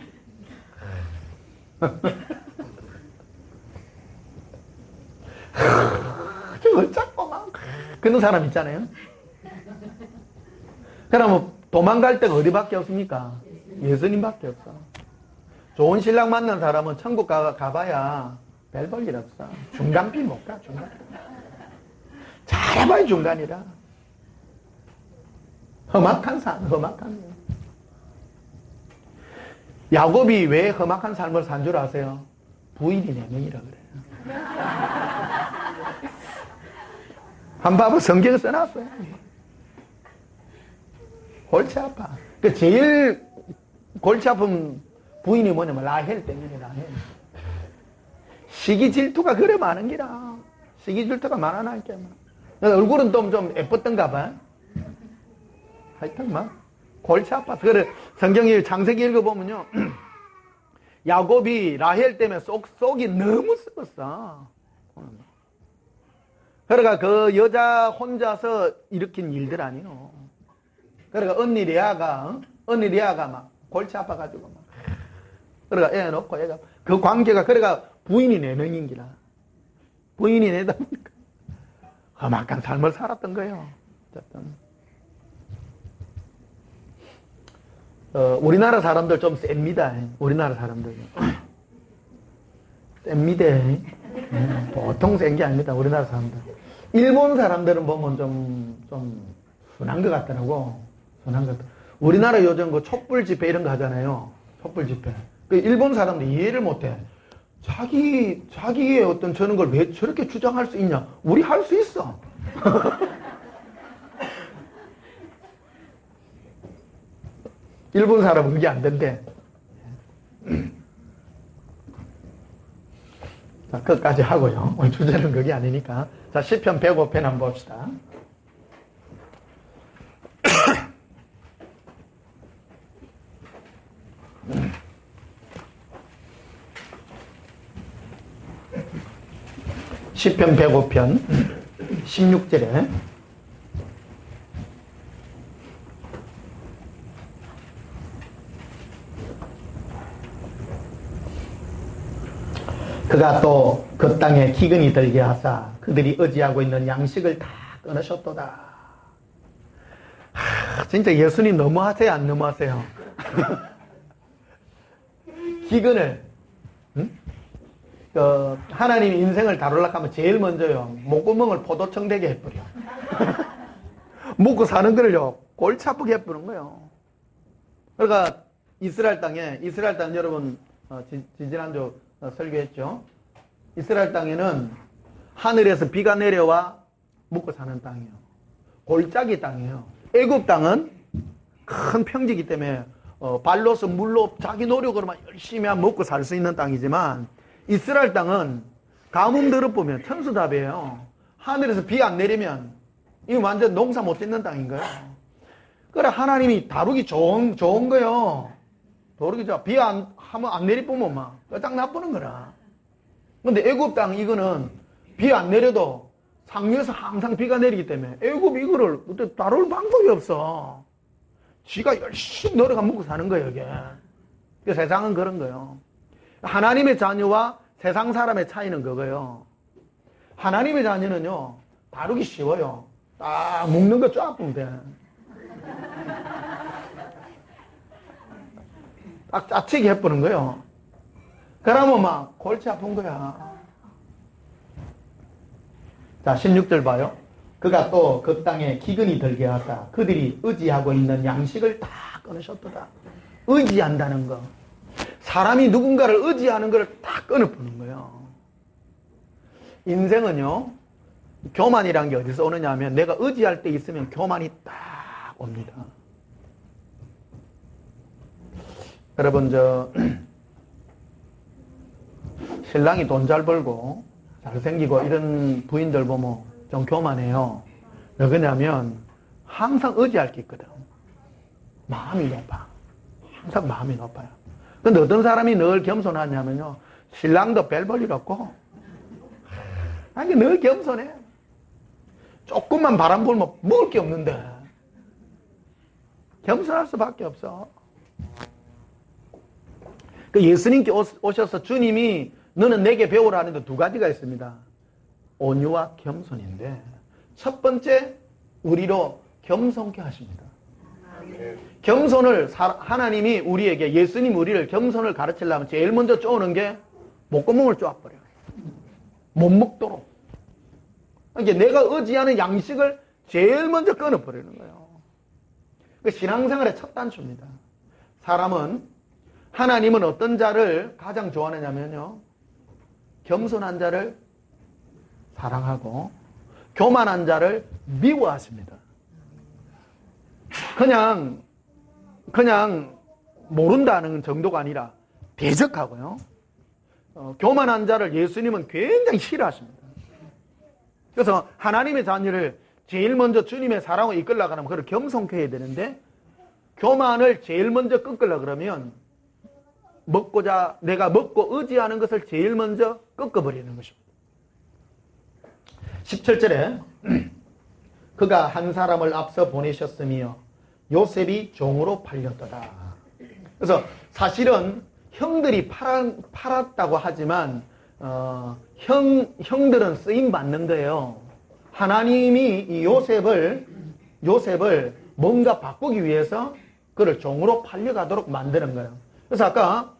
저걸 잡고 막 그런 사람 있잖아요. 그러면 도망갈 데가 어디밖에 없습니까? 예수님밖에 없어. 좋은 신랑 만난 사람은 천국 가봐야 별 볼 일 없어. 중간비 못 가, 중간비. 잘해봐야 중간이라. 험악한 삶, 험악한 삶. 야곱이 왜 험악한 삶을 산 줄 아세요? 부인이 4명이라 그래요. 한 봐봐, 성경에 써놨어요. 골치 아파. 그 제일 골치 아픈 부인이 뭐냐면 라헬 때문에 라헬. 시기 질투가 그래 많은 기라. 시기 질투가 많아나니까. 얼굴은 좀 예뻤던가 봐. 하여튼 막 골치 아파. 그래 성경에 창세기 읽어보면요. 야곱이 라헬 때문에 속이 너무 썩었어. 그러니까 그 여자 혼자서 일으킨 일들 아니요. 그러니까 언니 레아가 막 골치 아파가지고 막. 그러니까 애 놓고 애가 그 관계가 그러니까 부인이 4명인기라. 부인이 내다 보니까 험악한 삶을 살았던 거예요. 어쨌든 우리나라 사람들 좀 셉니다. 우리나라 사람들 셉니다. 보통 센 게 아닙니다. 우리나라 사람들. 일본 사람들은 보면 좀 순한 것 같더라고. 순한 것. 우리나라 요즘 그 촛불 집회 이런 거 하잖아요. 촛불 집회. 그 일본 사람들 이해를 못해. 자기의 어떤 저런 걸 왜 저렇게 주장할 수 있냐? 우리 할 수 있어. 일본 사람은 그게 안 된대. 자, 끝까지 하고요. 오늘 주제는 그게 아니니까. 자, 시편 105편 한번 봅시다. 시편 105편 16절에 그가 또 그 땅에 기근이 들게 하사 그들이 의지하고 있는 양식을 다 끊으셨도다. 진짜 예수님 너무하세요? 안 너무하세요? 기근을 하나님이 인생을 다루려고 하면 제일 먼저요 목구멍을 포도청 되게 해버려. 먹고 사는 거를요 골치 아프게 해버리는 거예요. 그러니까 이스라엘 땅 여러분 지지난주 설교했죠. 이스라엘 땅에는 하늘에서 비가 내려와 먹고 사는 땅이에요. 골짜기 땅이에요. 애굽 땅은 큰 평지이기 때문에 발로서 물로 자기 노력으로만 열심히 하면 먹고 살 수 있는 땅이지만 이스라엘 땅은 가뭄 들어보면 천수답이에요. 하늘에서 비 안 내리면 이 완전 농사 못 짓는 땅인 거예요. 그래 하나님이 다루기 좋은 거예요. 다루기 좋아. 비 하면 안 내리쁘면 막 딱 나쁘는 거라. 근데 애굽 땅 이거는 비 안 내려도 상류에서 항상 비가 내리기 때문에 애굽 이거를 다룰 방법이 없어. 지가 열심히 노력하 먹고 사는 거예요 이게. 세상은 그런 거예요. 하나님의 자녀와 세상 사람의 차이는 그거예요. 하나님의 자녀는요 다루기 쉬워요. 딱 먹는 거 쫙 보면 돼. 딱 짜치게 해보는 거예요. 그러면 막 골치 아픈 거야. 자 16절 봐요. 그가 또 그 땅에 기근이 들게 하사 그들이 의지하고 있는 양식을 다 끊으셨도다. 의지한다는 거. 사람이 누군가를 의지하는 걸 다 끊어보는 거예요. 인생은요 교만이란 게 어디서 오느냐 하면 내가 의지할 때 있으면 교만이 딱 옵니다. 여러분 신랑이 돈 잘 벌고 잘생기고 이런 부인들 보면 좀 교만해요. 왜 그러냐면 항상 의지할 게 있거든. 마음이 높아. 항상 마음이 높아요. 근데 어떤 사람이 늘 겸손하냐면요 신랑도 별 볼 일 없고 아니 늘 겸손해. 조금만 바람 불면 먹을 게 없는데 겸손할 수밖에 없어. 그 예수님께 오셔서 주님이 너는 내게 배우라 하는데 2가지가 있습니다. 온유와 겸손인데 첫 번째 우리로 겸손케 하십니다. 겸손을 하나님이 우리에게, 예수님 우리를 겸손을 가르치려면 제일 먼저 쪼는 게 목구멍을 쪼아버려요. 못 먹도록. 이게 내가 의지하는 양식을 제일 먼저 끊어버리는 거예요. 그 신앙생활의 첫 단추입니다. 하나님은 어떤 자를 가장 좋아하느냐면요, 겸손한 자를 사랑하고 교만한 자를 미워하십니다. 그냥 모른다는 정도가 아니라 대적하고요. 교만한 자를 예수님은 굉장히 싫어하십니다. 그래서 하나님의 자녀를 제일 먼저 주님의 사랑을 이끌려고 하면 그걸 겸손케 해야 되는데, 교만을 제일 먼저 꺾으려고 그러면 내가 먹고 의지하는 것을 제일 먼저 꺾어버리는 것입니다. 17절에 그가 한 사람을 앞서 보내셨으며 요셉이 종으로 팔렸더라. 그래서 사실은 형들이 팔았다고 하지만 형들은 쓰임 받는 거예요. 하나님이 이 요셉을 뭔가 바꾸기 위해서 그를 종으로 팔려가도록 만드는 거예요. 그래서 아까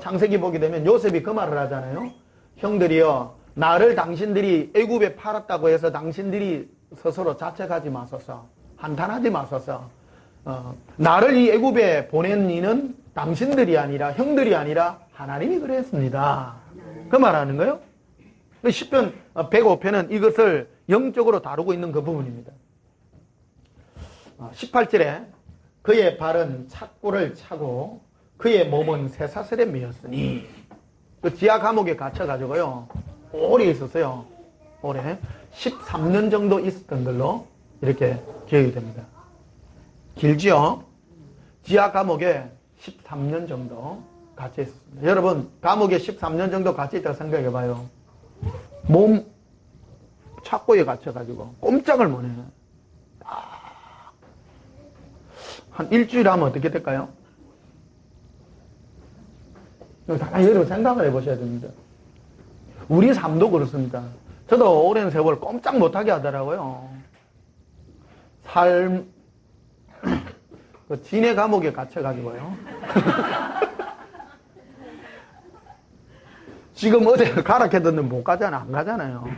창세기 보게 되면 요셉이 그 말을 하잖아요. 형들이여, 나를 당신들이 애굽에 팔았다고 해서 당신들이 스스로 자책하지 마소서, 한탄하지 마소서. 나를 이 애굽에 보낸 이는 당신들이 아니라, 형들이 아니라 하나님이 그랬습니다. 그 말하는 거예요. 시편 105편은 이것을 영적으로 다루고 있는 그 부분입니다. 18절에 그의 발은 착고를 차고 그의 몸은 쇠사슬에 매였으니, 그 지하 감옥에 갇혀가지고요, 오래 있었어요. 오래 13년 정도 있었던 걸로 이렇게 기억이 됩니다. 길지요? 지하 감옥에 13년 정도 갇혀 있었습니다. 여러분, 감옥에 13년 정도 갇혀 있다고 생각해 봐요. 몸 착고에 갇혀가지고 꼼짝을 못 해요. 한 일주일 하면 어떻게 될까요? 여러분 생각을 해보셔야 됩니다. 우리 삶도 그렇습니다. 저도 오랜 세월 꼼짝 못하게 하더라고요. 진해 감옥에 갇혀가지고요. 지금 어디 가라 해도 못 가잖아. 안 가잖아요.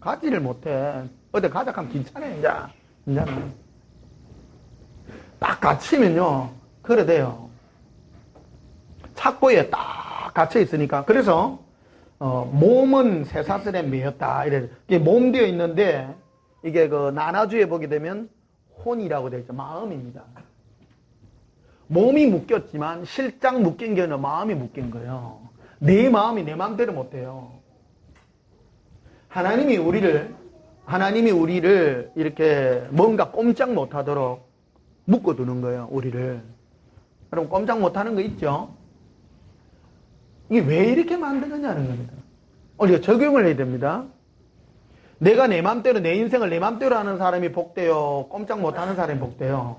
가지를 못해. 어디 가자 하면 괜찮아요. 이제는. 딱 갇히면요, 그래 돼요. 착고에 딱 갇혀 있으니까. 그래서 몸은 쇠사슬에 매였다. 이래. 이게 몸 되어 있는데, 이게 그 나나주에 보게 되면 혼이라고 되어 있죠. 마음입니다. 몸이 묶였지만 실장 묶인 게 아니라 마음이 묶인 거예요. 내 마음이 내 마음대로 못해요. 하나님이 우리를 이렇게 뭔가 꼼짝 못하도록 묶어두는 거예요. 우리를. 여러분, 꼼짝 못하는 거 있죠? 이게 왜 이렇게 만든 거냐는 겁니다. 우리가 적용을 해야 됩니다. 내가 내 맘대로, 내 인생을 내 맘대로 하는 사람이 복돼요? 꼼짝 못하는 사람이 복돼요?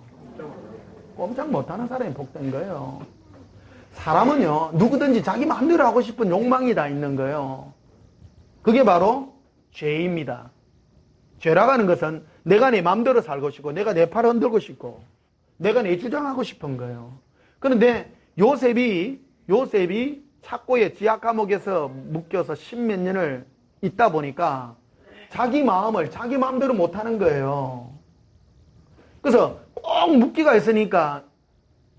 꼼짝 못하는 사람이 복된 거예요. 사람은요, 누구든지 자기 마음대로 하고 싶은 욕망이 다 있는 거예요. 그게 바로 죄입니다. 죄라고 하는 것은 내가 내 마음대로 살고 싶고, 내가 내 팔을 흔들고 싶고, 내가 내 주장하고 싶은 거예요. 그런데 요셉이 착고의 지하 감옥에서 묶여서 10몇 년을 있다 보니까 자기 마음을 자기 마음대로 못하는 거예요. 그래서 꼭 묶기가 있으니까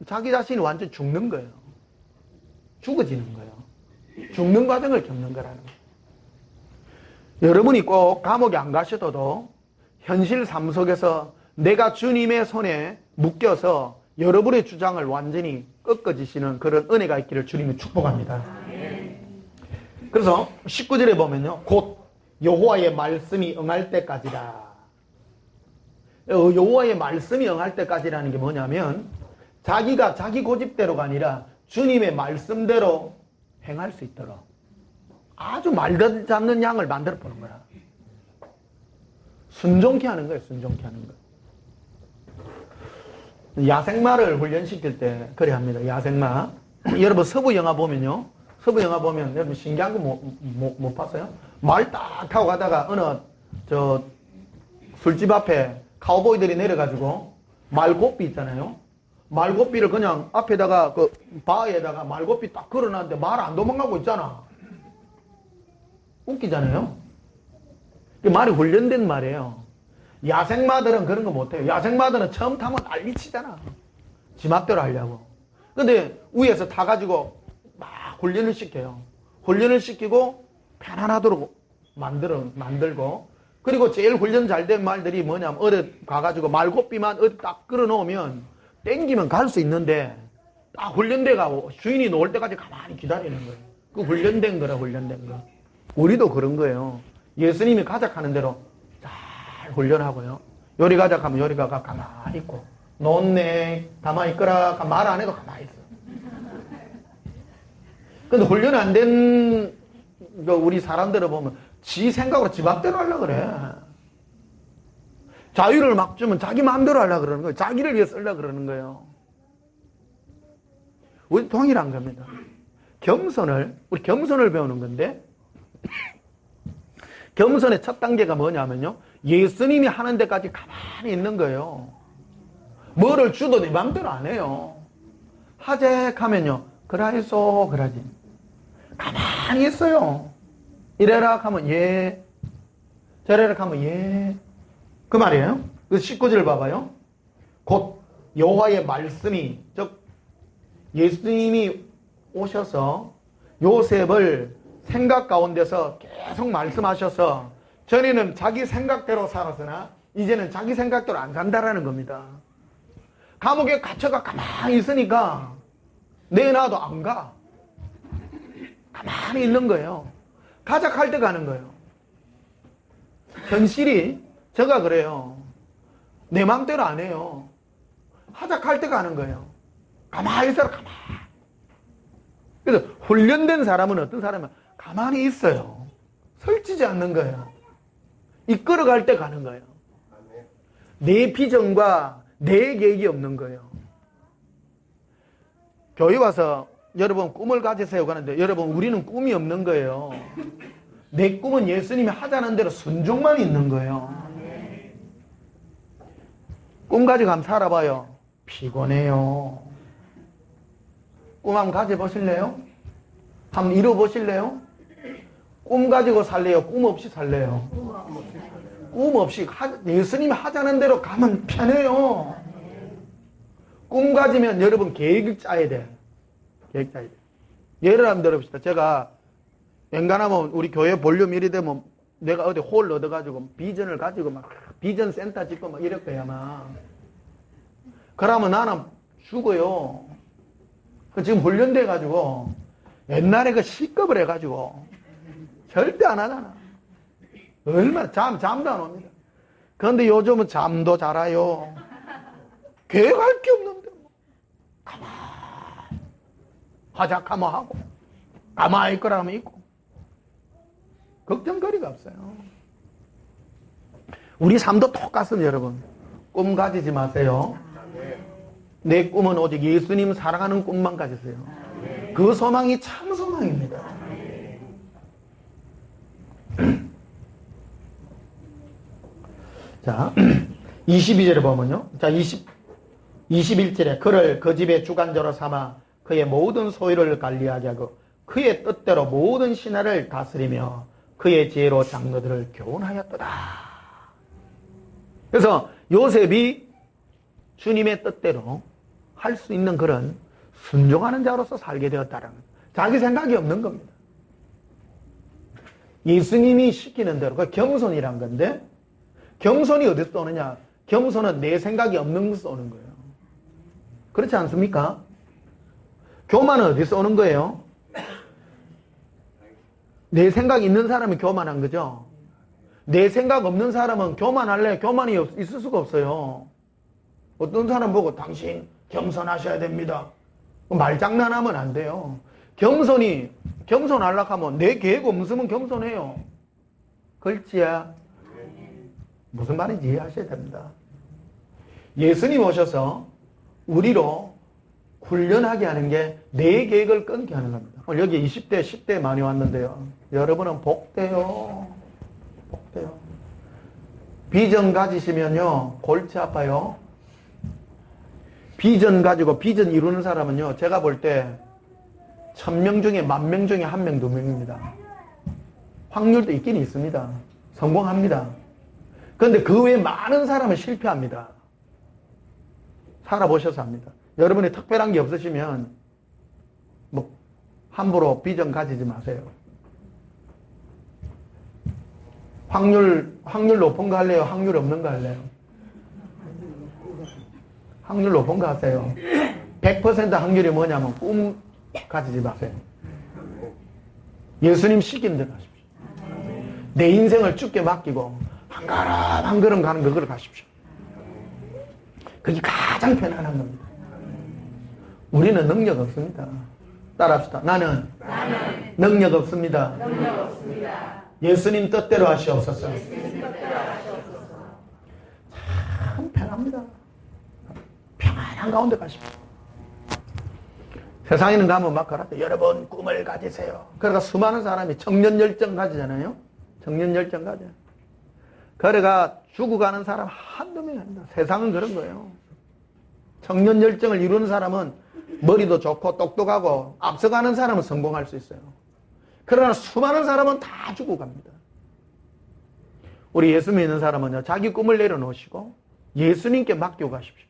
자기 자신이 완전 죽는 거예요. 죽어지는 거예요. 죽는 과정을 겪는 거라는 거예요. 여러분이 꼭 감옥에 안 가셔도 현실 삶 속에서 내가 주님의 손에 묶여서 여러분의 주장을 완전히 꺾어지시는 그런 은혜가 있기를 주님이 축복합니다. 그래서 19절에 보면요, 곧 여호와의 말씀이 응할 때까지다. 여호와의 말씀이 응할 때까지라는 게 뭐냐면, 자기가 자기 고집대로가 아니라 주님의 말씀대로 행할 수 있도록 아주 말도 잡는 양을 만들어 보는 거야. 순종케 하는 거예요. 순종케 하는 거. 야생마를 훈련시킬 때 그래 합니다. 야생마. 여러분 서부 영화 보면요, 서부 영화 보면 여러분 신기한 거 못 봤어요? 말 딱 타고 가다가 어느 저 술집 앞에 카우보이들이 내려가지고 말고삐 있잖아요. 말고삐를 그냥 앞에다가 그 바에다가 말고삐 딱 걸어놨는데 말 안 도망가고 있잖아. 웃기잖아요. 말이 훈련된 말이에요. 야생마들은 그런 거 못해요. 야생마들은 처음 타면 난리치잖아. 지 맘대로 하려고. 근데 위에서 타가지고 막 훈련을 시켜요. 훈련을 시키고 편안하도록 만들고, 그리고 제일 훈련 잘 된 말들이 뭐냐면 어디 가가지고 말고삐만 어디 딱 끌어놓으면 땡기면 갈 수 있는데 딱 훈련돼가고 주인이 놓을 때까지 가만히 기다리는 거예요. 그 훈련된 거라, 훈련된 거. 우리도 그런 거예요. 예수님이 가작하는 대로 잘 훈련하고요. 요리 가작하면 요리가가 가만히 있고, 놓네 가만히 있거라 말 안 해도 가만히 있어. 근데 훈련 안 된 우리 사람들을 보면 지 생각으로 지 맘대로 하려고 그래. 자유를 막 주면 자기 마음대로 하려고 그러는 거예요. 자기를 위해 쓰려고 그러는 거예요. 우리 동일한 겁니다. 우리 겸손을 배우는 건데, 겸손의 첫 단계가 뭐냐면요, 예수님이 하는 데까지 가만히 있는 거예요. 뭐를 주도 내 마음대로 안 해요. 하재하면요, 그라이소 그러지. 가만히 있어요. 이래라 하면 예, 저래라 하면 예, 그 말이에요. 그 19절 봐봐요. 곧 여호와의 말씀이, 즉 예수님이 오셔서 요셉을 생각 가운데서 계속 말씀하셔서, 전에는 자기 생각대로 살았으나 이제는 자기 생각대로 안 산다라는 겁니다. 감옥에 갇혀가 가만히 있으니까 내놔도 안 가. 가만히 있는 거예요. 가작할 때 가는 거예요. 현실이 제가 그래요. 내 마음대로 안 해요. 하작할 때 가는 거예요. 가만히 있어라, 가만히. 그래서 훈련된 사람은 어떤 사람이면 가만히 있어요. 설치지 않는 거예요. 이끌어갈 때 가는 거예요. 내 비전과 내 계획이 없는 거예요. 교회 와서 여러분 꿈을 가지세요 하는데, 여러분 우리는 꿈이 없는 거예요. 내 꿈은 예수님이 하자는 대로 순종만 있는 거예요. 꿈 가지고 한번 살아봐요. 피곤해요. 꿈 한번 가져보실래요? 한번 이뤄보실래요? 꿈 가지고 살래요? 꿈 없이 살래요? 꿈 없이 예수님이 하자는 대로 가면 편해요. 꿈 가지면 여러분 계획을 짜야 돼. 계획 짜야 돼. 예를 한번 들어봅시다. 제가 웬간하면 우리 교회 볼륨 1이 되면 내가 어디 홀 얻어가지고 비전을 가지고 막 비전 센터 짓고 막 이럴 거야, 아마. 그러면 나는 죽어요. 지금 훈련돼가지고 옛날에 그 C급을 해가지고 절대 안 하잖아. 얼마나 잠도 안 옵니다. 그런데 요즘은 잠도 잘 와요. 계획할 게 없는데 뭐. 가만히 하작하면 하고 가만히 있거라 하면 있고 걱정거리가 없어요. 우리 삶도 똑같습니다. 여러분, 꿈 가지지 마세요. 내 꿈은 오직 예수님 사랑하는 꿈만 가지세요. 그 소망이 참 소망입니다. 자, 22절에 보면요. 자, 21절에 그를 그 집의 주관자로 삼아 그의 모든 소유를 관리하게 하고 그의 뜻대로 모든 신하를 다스리며 그의 지혜로 장로들을 교훈하였도다. 그래서 요셉이 주님의 뜻대로 할 수 있는 그런 순종하는 자로서 살게 되었다는 것. 자기 생각이 없는 겁니다. 예수님이 시키는 대로, 그 겸손이란 건데, 겸손이 어디서 오느냐? 겸손은 내 생각이 없는 것에서 오는 거예요. 그렇지 않습니까? 교만은 어디서 오는 거예요? 내 생각 있는 사람이 교만한 거죠. 내 생각 없는 사람은 교만할래? 교만이 있을 수가 없어요. 어떤 사람 보고 당신 겸손하셔야 됩니다. 말장난하면 안 돼요. 겸손하려고 하면 내 계획 없으면 겸손해요. 그렇지야? 무슨 말인지 이해하셔야 됩니다. 예수님 오셔서 우리로 훈련하게 하는 게 내 계획을 끊게 하는 겁니다. 여기 20대, 10대 많이 왔는데요. 여러분은 복돼요. 복돼요. 비전 가지시면요, 골치 아파요. 비전 가지고 비전 이루는 사람은요, 제가 볼 때 1000명 중에 10,000명 중에 1명, 2명입니다. 확률도 있긴 있습니다. 성공합니다. 그런데 그 외에 많은 사람은 실패합니다. 살아보셔서 합니다. 여러분이 특별한 게 없으시면 뭐 함부로 비전 가지지 마세요. 확률 높은 거 할래요? 확률 없는 거 할래요? 확률 높은 거 하세요. 100% 확률이 뭐냐면 꿈 가지지 마세요. 예수님 시키는 대로 하십시오. 내 인생을 주께 맡기고 한 걸음 한 걸음 가는 그걸 가십시오. 그게 가장 편안한 겁니다. 우리는 능력 없습니다. 따라합시다. 나는 능력 없습니다. 예수님 뜻대로 하시옵소서. 참 편합니다. 평안한 가운데 가십시오. 세상에는 가면 막 가라. 여러분 꿈을 가지세요. 그러니까 수많은 사람이 청년 열정 가지잖아요. 청년 열정 가져. 그래가 죽어가는 사람 한두 명이 아닙니다. 세상은 그런 거예요. 청년 열정을 이루는 사람은 머리도 좋고 똑똑하고 앞서가는 사람은 성공할 수 있어요. 그러나 수많은 사람은 다 죽어갑니다. 우리 예수 믿는 사람은요, 자기 꿈을 내려놓으시고 예수님께 맡기고 가십시오.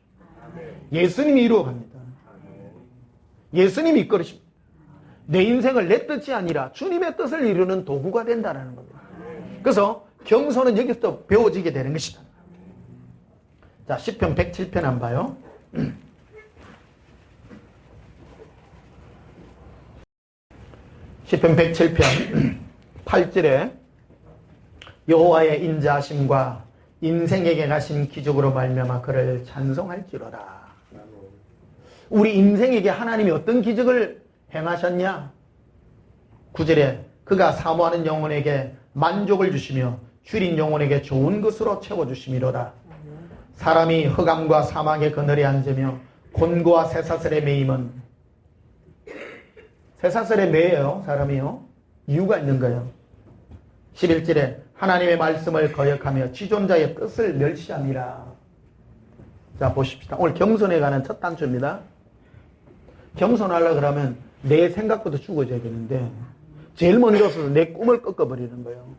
예수님이 이루어갑니다. 예수님이 이끌으십니다. 내 인생을 내 뜻이 아니라 주님의 뜻을 이루는 도구가 된다는 겁니다. 그래서 겸손은 여기서 배워지게 되는 것이다. 자, 시편 107편 한번 봐요. 시편 107편 8절에 여호와의 인자하심과 인생에게 가신 기적으로 말미암아 그를 찬송할지로다. 우리 인생에게 하나님이 어떤 기적을 행하셨냐? 9절에 그가 사모하는 영혼에게 만족을 주시며 줄인 영혼에게 좋은 것으로 채워주심이로다. 사람이 흑암과 사막의 그늘에 앉으며 곤고와 쇠사슬에 매임은, 쇠사슬에 매여요 사람이요. 이유가 있는 거예요. 11절에 하나님의 말씀을 거역하며 지존자의 뜻을 멸시함이라. 자, 보십시다. 오늘 겸손에 관한 첫 단추입니다. 겸손하려고 그러면 내 생각부터 죽어져야 되는데 제일 먼저서 내 꿈을 꺾어버리는 거예요.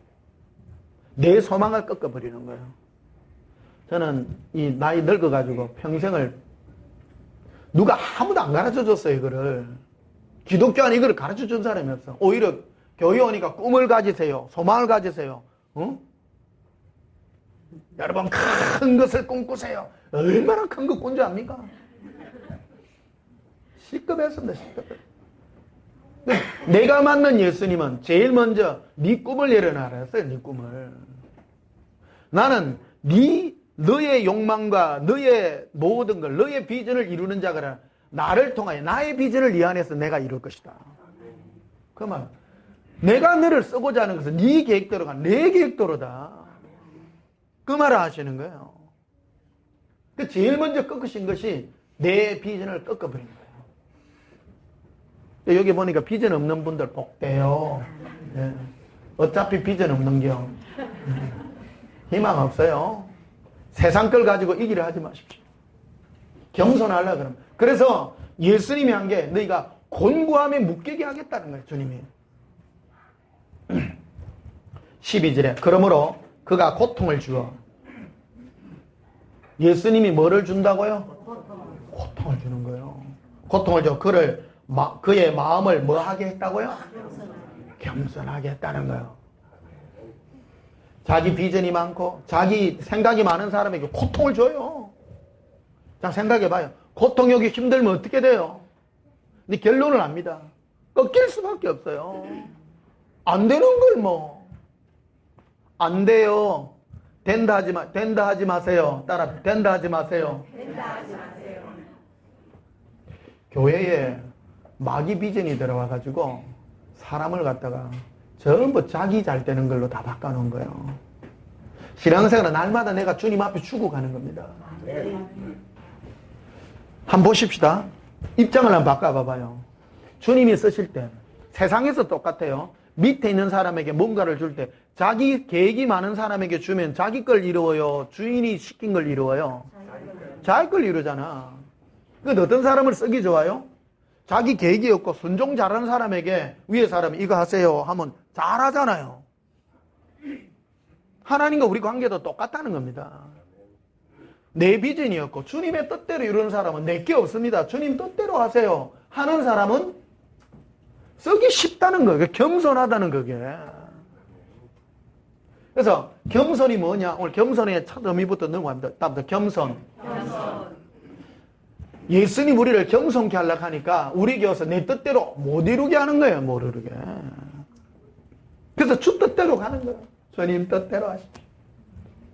내 소망을 꺾어버리는 거예요. 저는 이 나이 늙어가지고 평생을 누가 아무도 안 가르쳐줬어요. 이거를. 기독교 안에 이걸 가르쳐준 사람이 없어. 오히려 교회 오니까 꿈을 가지세요. 소망을 가지세요. 어? 여러분 큰 것을 꿈꾸세요. 얼마나 큰 거 꾼 줄 압니까? C급했습니다. C급. 내가 만난 예수님은 제일 먼저 네 꿈을 내려놔라 했어요. 네 꿈을. 나는 너의 욕망과 너의 모든 걸, 너의 비전을 이루는 자가 나를 통하여 나의 비전을 네 안에서 내가 이룰 것이다. 그 말. 내가 너를 쓰고자 하는 것은 네 계획대로가 내 계획대로다. 그 말을 하시는 거예요. 그 제일 먼저 꺾으신 것이 내 비전을 꺾어버린 거예요. 여기 보니까 비전 없는 분들 복돼요. 네. 어차피 비전 없는겨. 희망 없어요. 세상 걸 가지고 이기려 하지 마십시오. 겸손하려고 그러면. 그래서 예수님이 한 게 너희가 곤고함에 묶이게 하겠다는 거예요. 주님이. 12절에 그러므로 그가 고통을 주어. 예수님이 뭐를 준다고요? 고통을 주는 거예요. 고통을 줘. 그의 마음을 뭐 하게 했다고요? 겸손하게 했다는 거예요. 자기 비전이 많고 자기 생각이 많은 사람에게 고통을 줘요. 자, 생각해봐요. 고통이 오기 힘들면 어떻게 돼요? 근데 결론을 압니다. 꺾일 수밖에 없어요. 안 되는 걸 뭐. 안 돼요. 된다 하지 마세요. 따라, 된다 하지 마세요. 교회에 마귀 비전이 들어와가지고 사람을 갖다가 전부 자기 잘 되는 걸로 다 바꿔놓은 거예요. 신앙생활은 날마다 내가 주님 앞에 죽어가는 겁니다. 한번 보십시다. 입장을 한번 바꿔봐봐요. 주님이 쓰실 때 세상에서 똑같아요. 밑에 있는 사람에게 뭔가를 줄 때 자기 계획이 많은 사람에게 주면 자기 걸 이루어요? 주인이 시킨 걸 이루어요? 자기 걸 이루잖아. 그 어떤 사람을 쓰기 좋아요? 자기 계획이 없고 순종 잘하는 사람에게 위에 사람이 이거 하세요 하면 잘하잖아요. 하나님과 우리 관계도 똑같다는 겁니다. 내 비전이 없고 주님의 뜻대로 이루는 사람은 내게 없습니다. 주님 뜻대로 하세요 하는 사람은 쓰기 쉽다는 거예요. 겸손하다는 거게. 그래서 겸손이 뭐냐? 오늘 겸손의 첫 의미부터 넘어갑니다. 다음부터 겸손. 예수님 우리를 겸손케 하려고 하니까 우리 교회에서 내 뜻대로 못 이루게 하는 거예요. 못 이루게. 그래서 주 뜻대로 가는 거예요. 주님 뜻대로 하십시오.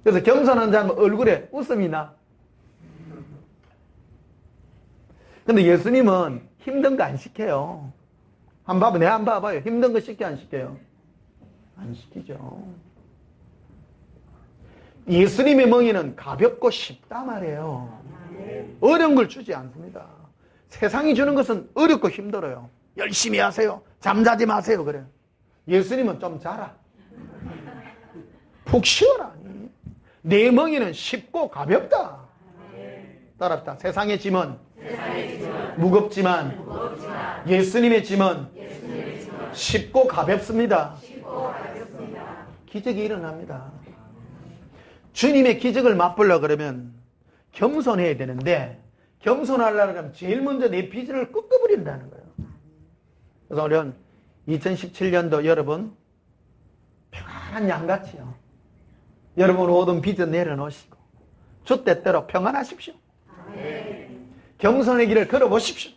그래서 겸손한 자는 얼굴에 웃음이 나. 근데 예수님은 힘든 거 안 시켜요. 한번 봐봐. 내가 한번 봐봐요. 힘든 거 시켜 안 시켜요? 안 시키죠. 예수님의 멍에는 가볍고 쉽다 말이에요. 어려운 걸 주지 않습니다. 세상이 주는 것은 어렵고 힘들어요. 열심히 하세요. 잠자지 마세요. 그래요. 예수님은 좀 자라. 푹 쉬어라. 내 멍에는 쉽고 가볍다. 따라합시다. 세상의 짐은 무겁지만 예수님의 짐은 쉽고 가볍습니다. 기적이 일어납니다. 주님의 기적을 맛보려고 그러면 겸손해야 되는데 겸손하려고 하면 제일 먼저 내 비전을 꺾어버린다는 거예요. 그래서 우리는 2017년도 여러분 평안한 양같이요. 여러분 모든 비전 내려놓으시고 주 뜻대로 평안하십시오. 겸손의 길을 걸어보십시오.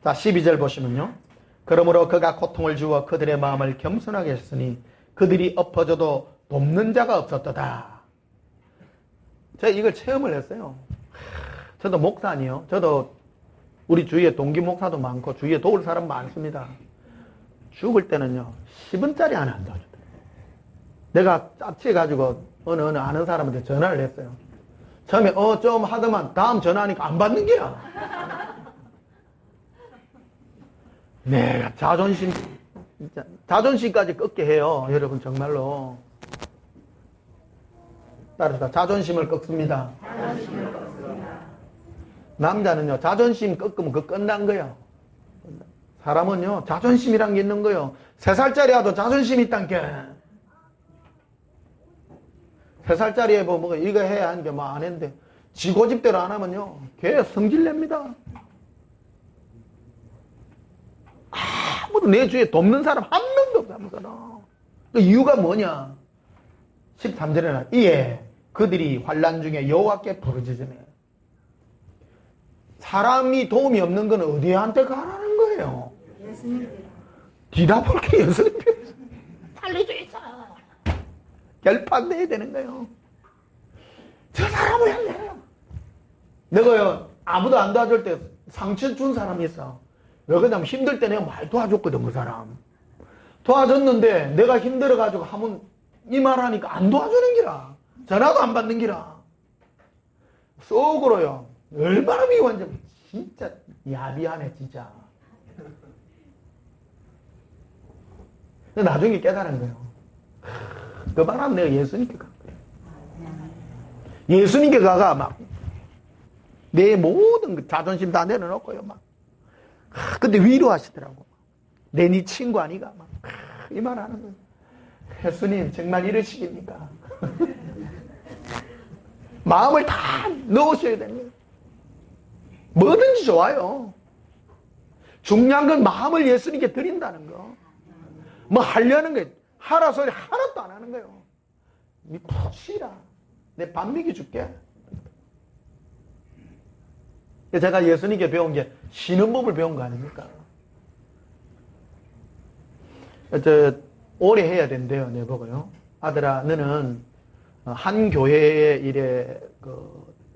자, 12절 보시면요. 그러므로 그가 고통을 주어 그들의 마음을 겸손하게 했으니 그들이 엎어져도 돕는 자가 없었도다. 제가 이걸 체험을 했어요. 저도 목사 아니에요. 저도 우리 주위에 동기 목사도 많고 주위에 도울 사람 많습니다. 죽을 때는요 10원짜리 하나 안 도와주더라고요. 내가 짜치해가지고 어느 아는 사람한테 전화를 했어요. 처음에 좀 하더만 다음 전화하니까 안 받는 게야. 내가 자존심까지 꺾게 해요. 여러분 정말로. 따라서 자존심을 꺾습니다. 남자는요 자존심 꺾으면 그거 끝난 거예요. 사람은요 자존심이란 게 있는 거예요. 3살짜리라도 자존심이 있단 게. 3살짜리에 뭐 이거 해야 하는 게 뭐 안 했는데 지 고집대로 안 하면요 걔 성질냅니다. 아무도 내 주위에 돕는 사람 한 명도 없어. 아무거나. 그 이유가 뭐냐? 13절에는 이에 그들이 환난 중에 여호와께 부르짖으며. 사람이 도움이 없는 건 어디한테 가라는 거예요? 뒤다볼 게 예수님 살려주있어. 결판내야 되는 거예요. 저 사람을 향해요. 내가요 아무도 안 도와줄 때 상처 준 사람이 있어. 왜 그러냐면 힘들 때 내가 많이 도와줬거든. 그 사람 도와줬는데 내가 힘들어가지고 하면 이 말하니까 안 도와주는 기라. 전화도 안 받는 기라. 속으로요 얼마나 미워한지. 진짜 야비하네 진짜. 근데 나중에 깨달은 거예요. 그 바람 내가 예수님께 간 거예요. 예수님께 가가 막 내 모든 자존심 다 내려놓고요 막. 근데 위로하시더라고. 내 네 친구 아니가 막 이 말 하는 거예요. 예수님 정말 이러시겠습니까? 마음을 다 넣으셔야 되는 거예요. 뭐든지 좋아요. 중요한 건 마음을 예수님께 드린다는 거. 뭐 하려는 거 하라 소리 하나도 안 하는 거예요. 니 푹 쉬라. 내 밥 먹여줄게. 제가 예수님께 배운 게 쉬는 법을 배운 거 아닙니까? 오래 해야 된대요. 내보고요. 아들아 너는 한 교회에 이래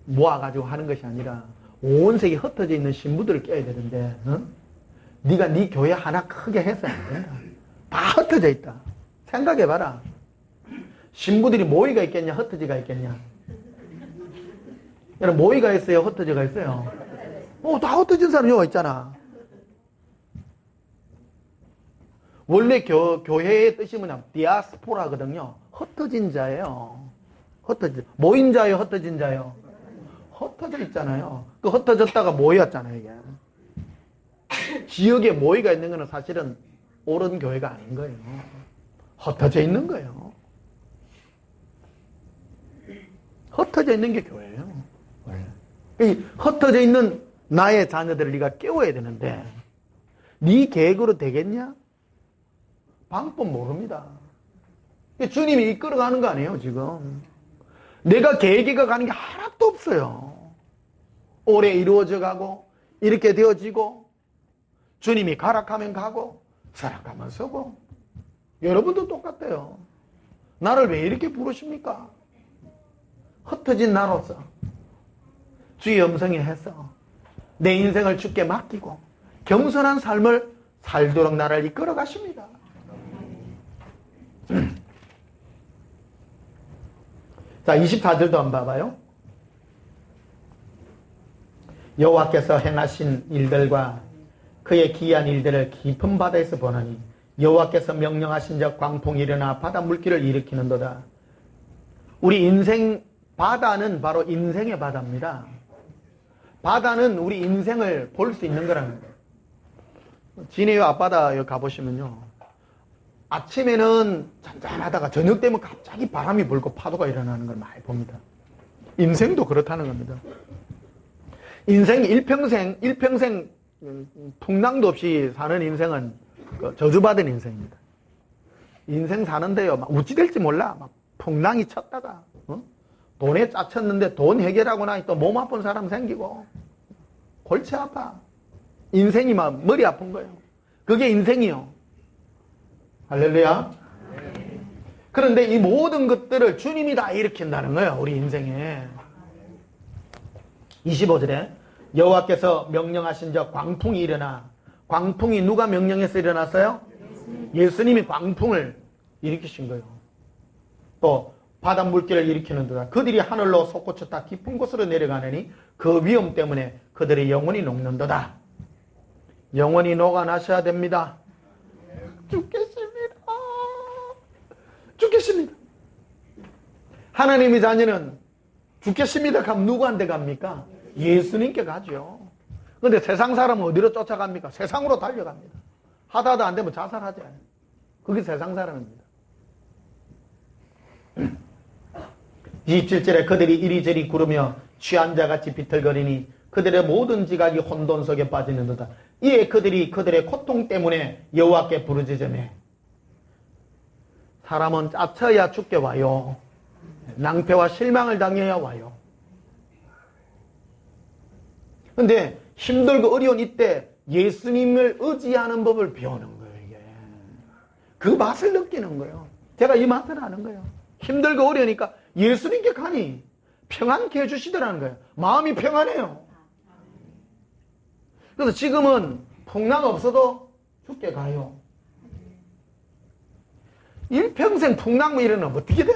모아가지고 하는 것이 아니라 온 세계에 흩어져 있는 신부들을 껴야 되는데 네가 네 교회 하나 크게 해서 안 된다. 다 흩어져 있다. 생각해봐라. 신부들이 모이가 있겠냐 흩어지가 있겠냐. 여러분 모이가 있어요 흩어지가 있어요? 다 흩어진 사람 여기 있잖아. 원래 교회의 뜻이 뭐냐 디아스포라거든요. 흩어진 자예요. 흩어져. 모인 자요, 흩어진 자요? 흩어져 있잖아요. 그 흩어졌다가 모였잖아요, 이게. 지역에 모이가 있는 거는 사실은 옳은 교회가 아닌 거예요. 흩어져 있는 거예요. 흩어져 있는 게 교회예요. 원래. 이 흩어져 있는 나의 자녀들을 네가 깨워야 되는데 네 계획으로 되겠냐? 방법 모릅니다. 주님이 이끌어가는 거 아니에요, 지금. 내가 계획이가 가는 게 하나도 없어요. 오래 이루어져 가고 이렇게 되어지고 주님이 가락하면 가고 서락하면 서고. 여러분도 똑같아요. 나를 왜 이렇게 부르십니까? 흩어진 나로서 주의 음성에 해서 내 인생을 주께 맡기고 겸손한 삶을 살도록 나를 이끌어 가십니다. 자, 24절도 한번 봐봐요. 여호와께서 행하신 일들과 그의 기이한 일들을 깊은 바다에서 보나니 여호와께서 명령하신 적 광풍이 일어나 바다 물기를 일으키는도다. 우리 인생 바다는 바로 인생의 바다입니다. 바다는 우리 인생을 볼 수 있는 거라는 거예요. 진해요 앞바다 여기 가보시면요. 아침에는 잔잔하다가 저녁 되면 갑자기 바람이 불고 파도가 일어나는 걸 많이 봅니다. 인생도 그렇다는 겁니다. 인생 일평생 풍랑도 없이 사는 인생은 저주받은 인생입니다. 인생 사는데요, 막 어찌 될지 몰라. 막 풍랑이 쳤다가, 돈에 짜쳤는데 돈 해결하고 나니 또 몸 아픈 사람 생기고, 골치 아파. 인생이 막 머리 아픈 거예요. 그게 인생이요. 할렐루야. 그런데 이 모든 것들을 주님이 다 일으킨다는 거예요, 우리 인생에. 25절에 여호와께서 명령하신 적 광풍이 일어나. 광풍이 누가 명령해서 일어났어요? 예수님이 광풍을 일으키신 거예요. 또 바다 물기를 일으키는도다. 그들이 하늘로 솟구쳤다 깊은 곳으로 내려가느니 그 위험 때문에 그들의 영혼이 녹는도다. 영혼이 녹아나셔야 됩니다. 죽겠습니다. 죽겠습니다. 하나님의 자녀는 죽겠습니다 하면 누구한테 갑니까? 예수님께 가죠. 그런데 세상 사람은 어디로 쫓아갑니까? 세상으로 달려갑니다. 하다도 안 되면 자살하지. 그게 세상 사람입니다. 27절에 그들이 이리저리 구르며 취한 자같이 비틀거리니 그들의 모든 지각이 혼돈 속에 빠지는도다. 이에 그들이 그들의 고통 때문에 여호와께 부르짖으매. 사람은 짜쳐야 죽게 와요. 낭패와 실망을 당해야 와요. 근데 힘들고 어려운 이때 예수님을 의지하는 법을 배우는 거예요, 이게. 그 맛을 느끼는 거예요. 제가 이 맛을 아는 거예요. 힘들고 어려우니까 예수님께 가니 평안케 해주시더라는 거예요. 마음이 평안해요. 그래서 지금은 풍랑 없어도 죽게 가요. 일평생 풍랑 일어나면 어떻게 돼?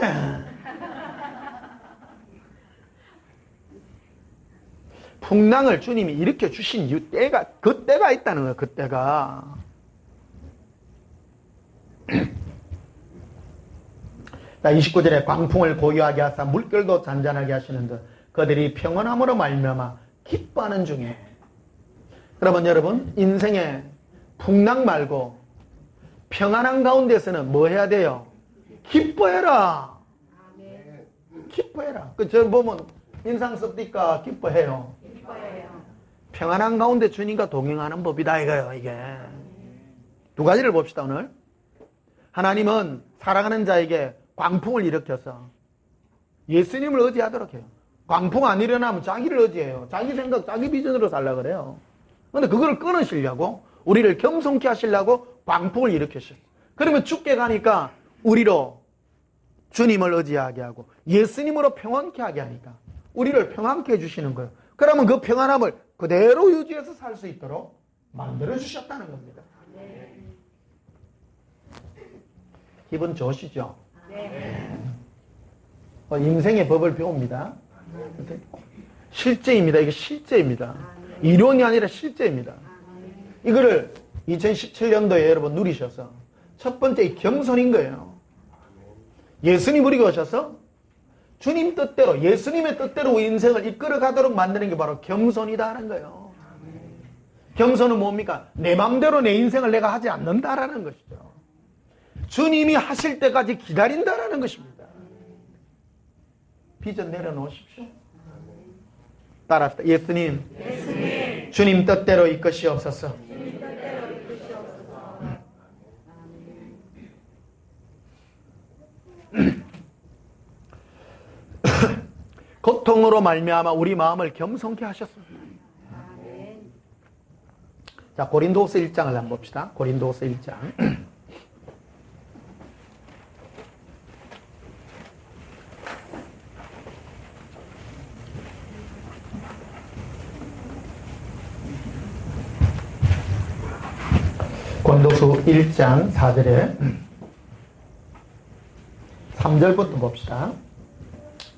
풍랑을 주님이 일으켜 주신 이유 그 때가 있다는 거예요. 그 때가. 자, 29절에 광풍을 고요하게 하사 물결도 잔잔하게 하시는 듯 그들이 평안함으로 말미암아 기뻐하는 중에. 그러면 여러분, 인생에 풍랑 말고 평안한 가운데서는 뭐 해야 돼요? 기뻐해라. 기뻐해라. 저 보면 인상 씁니까? 기뻐해요. 평안한 가운데 주님과 동행하는 법이다 이거예요, 이게. 두 가지를 봅시다, 오늘. 하나님은 사랑하는 자에게 광풍을 일으켜서 예수님을 의지하도록 해요. 광풍 안 일어나면 자기를 의지해요. 자기 생각, 자기 비전으로 살려고 그래요. 그런데 그거를 끊으시려고, 우리를 겸손케 하시려고 광풍을 일으키셨어요. 그러면 죽게 가니까 우리로 주님을 의지하게 하고 예수님으로 평안케 하게 하니까 우리를 평안케 해주시는 거예요. 그러면 그 평안함을 그대로 유지해서 살 수 있도록 만들어 주셨다는 겁니다. 기분 좋으시죠? 인생의 법을 배웁니다. 실제입니다. 이게 실제입니다. 이론이 아니라 실제입니다. 이거를 2017년도에 여러분 누리셔서 첫 번째 겸손인 거예요. 예수님 우리가 오셔서 주님 뜻대로, 예수님의 뜻대로 인생을 이끌어 가도록 만드는 게 바로 겸손이다라는 거예요. 겸손은 뭡니까? 내 맘대로 내 인생을 내가 하지 않는다라는 것이죠. 주님이 하실 때까지 기다린다라는 것입니다. 비전 내려놓으십시오. 따라합시다. 예수님, 주님 뜻대로 이끄시옵소서. 고통으로 말미암아 우리 마음을 겸손케 하셨습니다. 자, 고린도후서 1장을 한번 봅시다. 고린도후서 1장. 고린도후서 1장 4절에 3절부터 봅시다.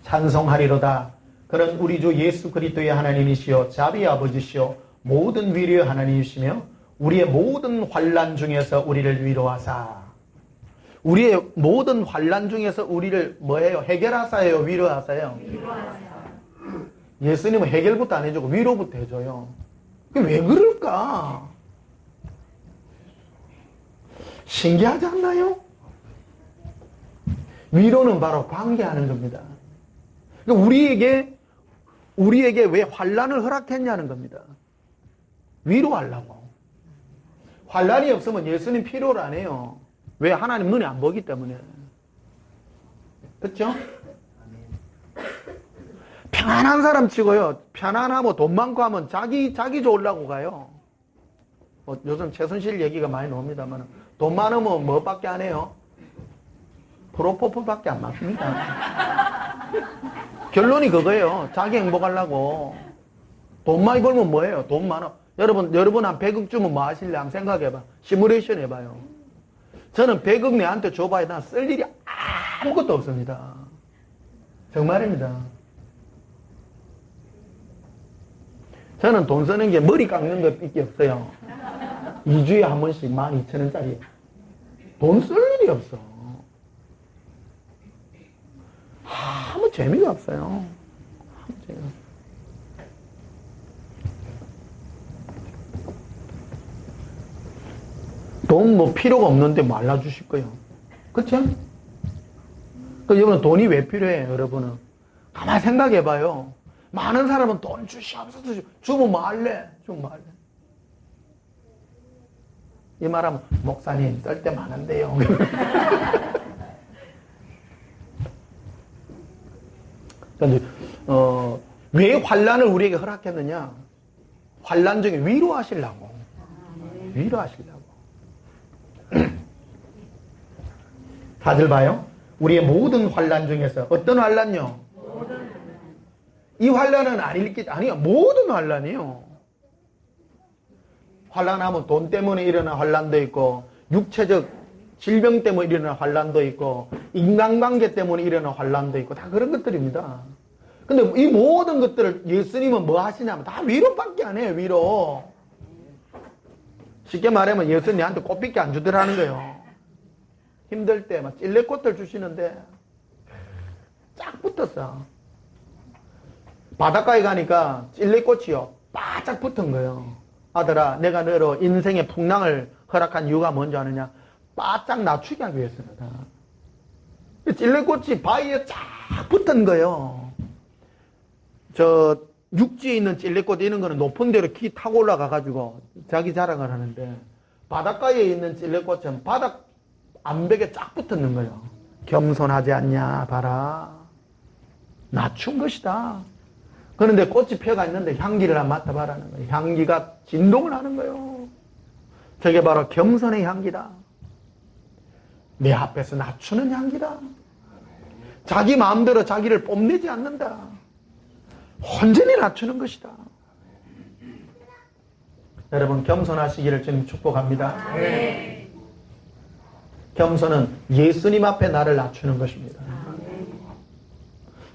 찬송하리로다. 그는 우리 주 예수 그리스도의 하나님이시요 자비의 아버지시요 모든 위로의 하나님이시며 우리의 모든 환난 중에서 우리를 위로하사. 우리의 모든 환난 중에서 우리를 뭐해요? 해결하사요? 위로하사요? 예수님은 해결부터 안 해주고 위로부터 해줘요. 왜 그럴까? 신기하지 않나요? 위로는 바로 관계하는 겁니다. 그러니까 우리에게 왜 환난을 허락했냐는 겁니다. 위로하려고. 환난이 없으면 예수님 필요를 안 해요. 왜? 하나님 눈에 안 보기 때문에. 그렇죠? 편안한 사람 치고요. 편안하고 돈 많고 하면 자기 좋으려고 가요. 요즘 최순실 얘기가 많이 나옵니다만 돈 많으면 뭐밖에 안 해요? 프로포폴밖에 안 맞습니다. 결론이 그거예요. 자기 행복하려고. 돈 많이 벌면 뭐예요? 돈 많아. 여러분 한 100억 주면 뭐 하실래? 한번 생각해봐. 시뮬레이션 해봐요. 저는 100억 내한테 줘봐야 난 쓸 일이 아무것도 없습니다. 정말입니다. 저는 돈 쓰는 게 머리 깎는 것밖에 없어요. 2주에 한 번씩 12,000원짜리. 돈 쓸 일이 없어. 아무 재미가 없어요. 돈 뭐 필요가 없는데 뭐 알려주실 거예요. 그쵸? 여러분 돈이 왜 필요해요, 여러분은? 가만히 생각해봐요. 많은 사람은 돈 주시옵소서 주면 뭐 할래? 주면 뭐 할래? 이 말하면 목사님 쓸 데 많은데요. 왜 환난을 우리에게 허락했느냐? 환난 중에 위로하시려고. 위로하시려고. 4절 봐요. 우리의 모든 환난 중에서 어떤 환난요? 이 환난은 아니요. 모든 환난이요. 환난하면 돈 때문에 일어난 환난도 있고 육체적 질병 때문에 일어난 환난도 있고 인간관계 때문에 일어난 환난도 있고 다 그런 것들입니다. 근데 이 모든 것들을 예수님은 뭐 하시냐면 다 위로밖에 안 해요. 위로. 쉽게 말하면 예수님 내한테 꽃밖에 안 주더라는 거예요. 힘들 때 막 찔레꽃을 주시는데 쫙 붙었어. 바닷가에 가니까 찔레꽃이요 바짝 붙은 거예요. 아들아, 내가 너로 인생의 풍랑을 허락한 이유가 뭔지 아느냐? 바짝 낮추게 하기 위해서다. 찔레꽃이 바위에 쫙 붙은 거예요. 저 육지에 있는 찔레꽃 이런 거는 높은 데로 기 타고 올라가가지고 자기 자랑을 하는데 바닷가에 있는 찔레꽃은 바닥 암벽에 쫙 붙었는 거예요. 겸손하지 않냐 봐라. 낮춘 것이다. 그런데 꽃이 펴가 있는데 향기를 안 맡아봐라는 거예요. 향기가 진동을 하는 거예요. 저게 바로 겸손의 향기다. 내 앞에서 낮추는 향기다. 자기 마음대로 자기를 뽐내지 않는다. 온전히 낮추는 것이다. 여러분 겸손하시기를 주님 축복합니다. 네. 겸손은 예수님 앞에 나를 낮추는 것입니다.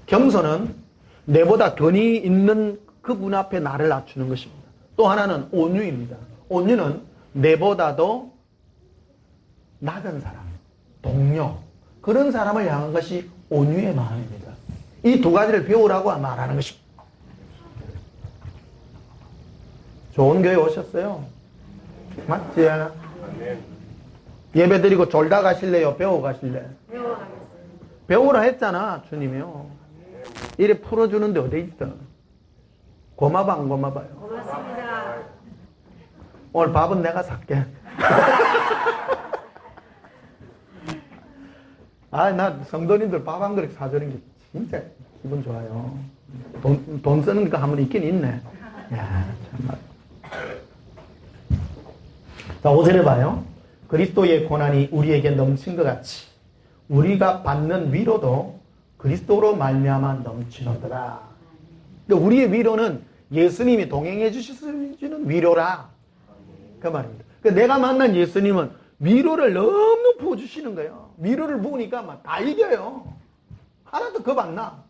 겸손은 내보다 권위 있는 그분 앞에 나를 낮추는 것입니다. 또 하나는 온유입니다. 온유는 내보다도 낮은 사람, 동료, 그런 사람을 향한 것이 온유의 마음입니다. 이 두 가지를 배우라고 말하는 것입니다. 좋은 교회 오셨어요? 맞지? 예배 드리고 졸다 가실래요? 배워 가실래요? 배우라 했잖아, 주님이요. 이래 풀어주는데 어디 있어? 고마봐, 안 고마봐요? 고맙습니다. 오늘 밥은 내가 살게. 나 성도님들 밥 한 그릇 사주는 게 진짜 기분 좋아요. 돈 쓰는 거 한번 있긴 있네. 야, 정말. 자, 5절에 봐요. 그리스도의 고난이 우리에게 넘친 것 같이 우리가 받는 위로도 그리스도로 말미암아 넘치노더라. 그러니까 우리의 위로는 예수님이 동행해 주시는 위로라. 그 말입니다. 그러니까 내가 만난 예수님은 위로를 너무 부어주시는 거예요. 위로를 부으니까 막 다 이겨요. 하나도 겁 안 나.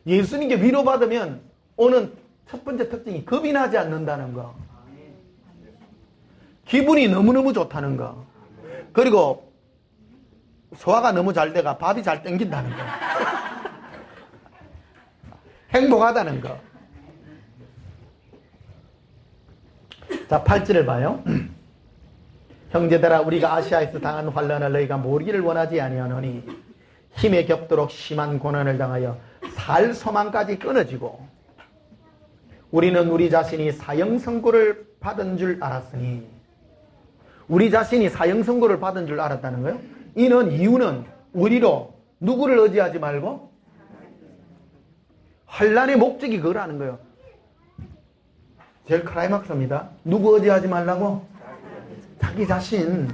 예수님께 위로받으면 오는 첫 번째 특징이 겁이 나지 않는다는 거. 기분이 너무너무 좋다는 거. 그리고 소화가 너무 잘 돼가 밥이 잘 땡긴다는 거. 행복하다는 거. 자, 8절을 봐요. 형제들아, 우리가 아시아에서 당한 환난을 너희가 모르기를 원하지 아니하노니 힘에 겹도록 심한 고난을 당하여 살 소망까지 끊어지고 우리는 우리 자신이 사형 선고를 받은 줄 알았으니. 우리 자신이 사형 선고를 받은 줄 알았다는 거예요. 이유는 우리로 누구를 의지하지 말고 환난의 목적이 그거라는 거예요. 제일 클라이막스입니다. 누구 의지하지 말라고? 자기 자신.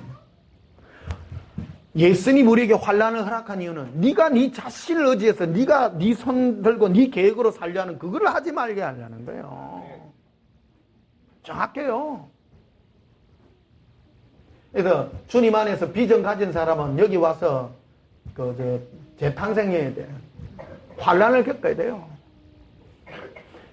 예수님 우리에게 환난을 허락한 이유는 네가 네 자신을 의지해서 네가 네 손 들고 네 계획으로 살려는 그거를 하지 말게 하려는 거예요. 정확해요. 그래서 주님 안에서 비전 가진 사람은 여기 와서 재탄생해야 돼. 환난을 겪어야 돼요.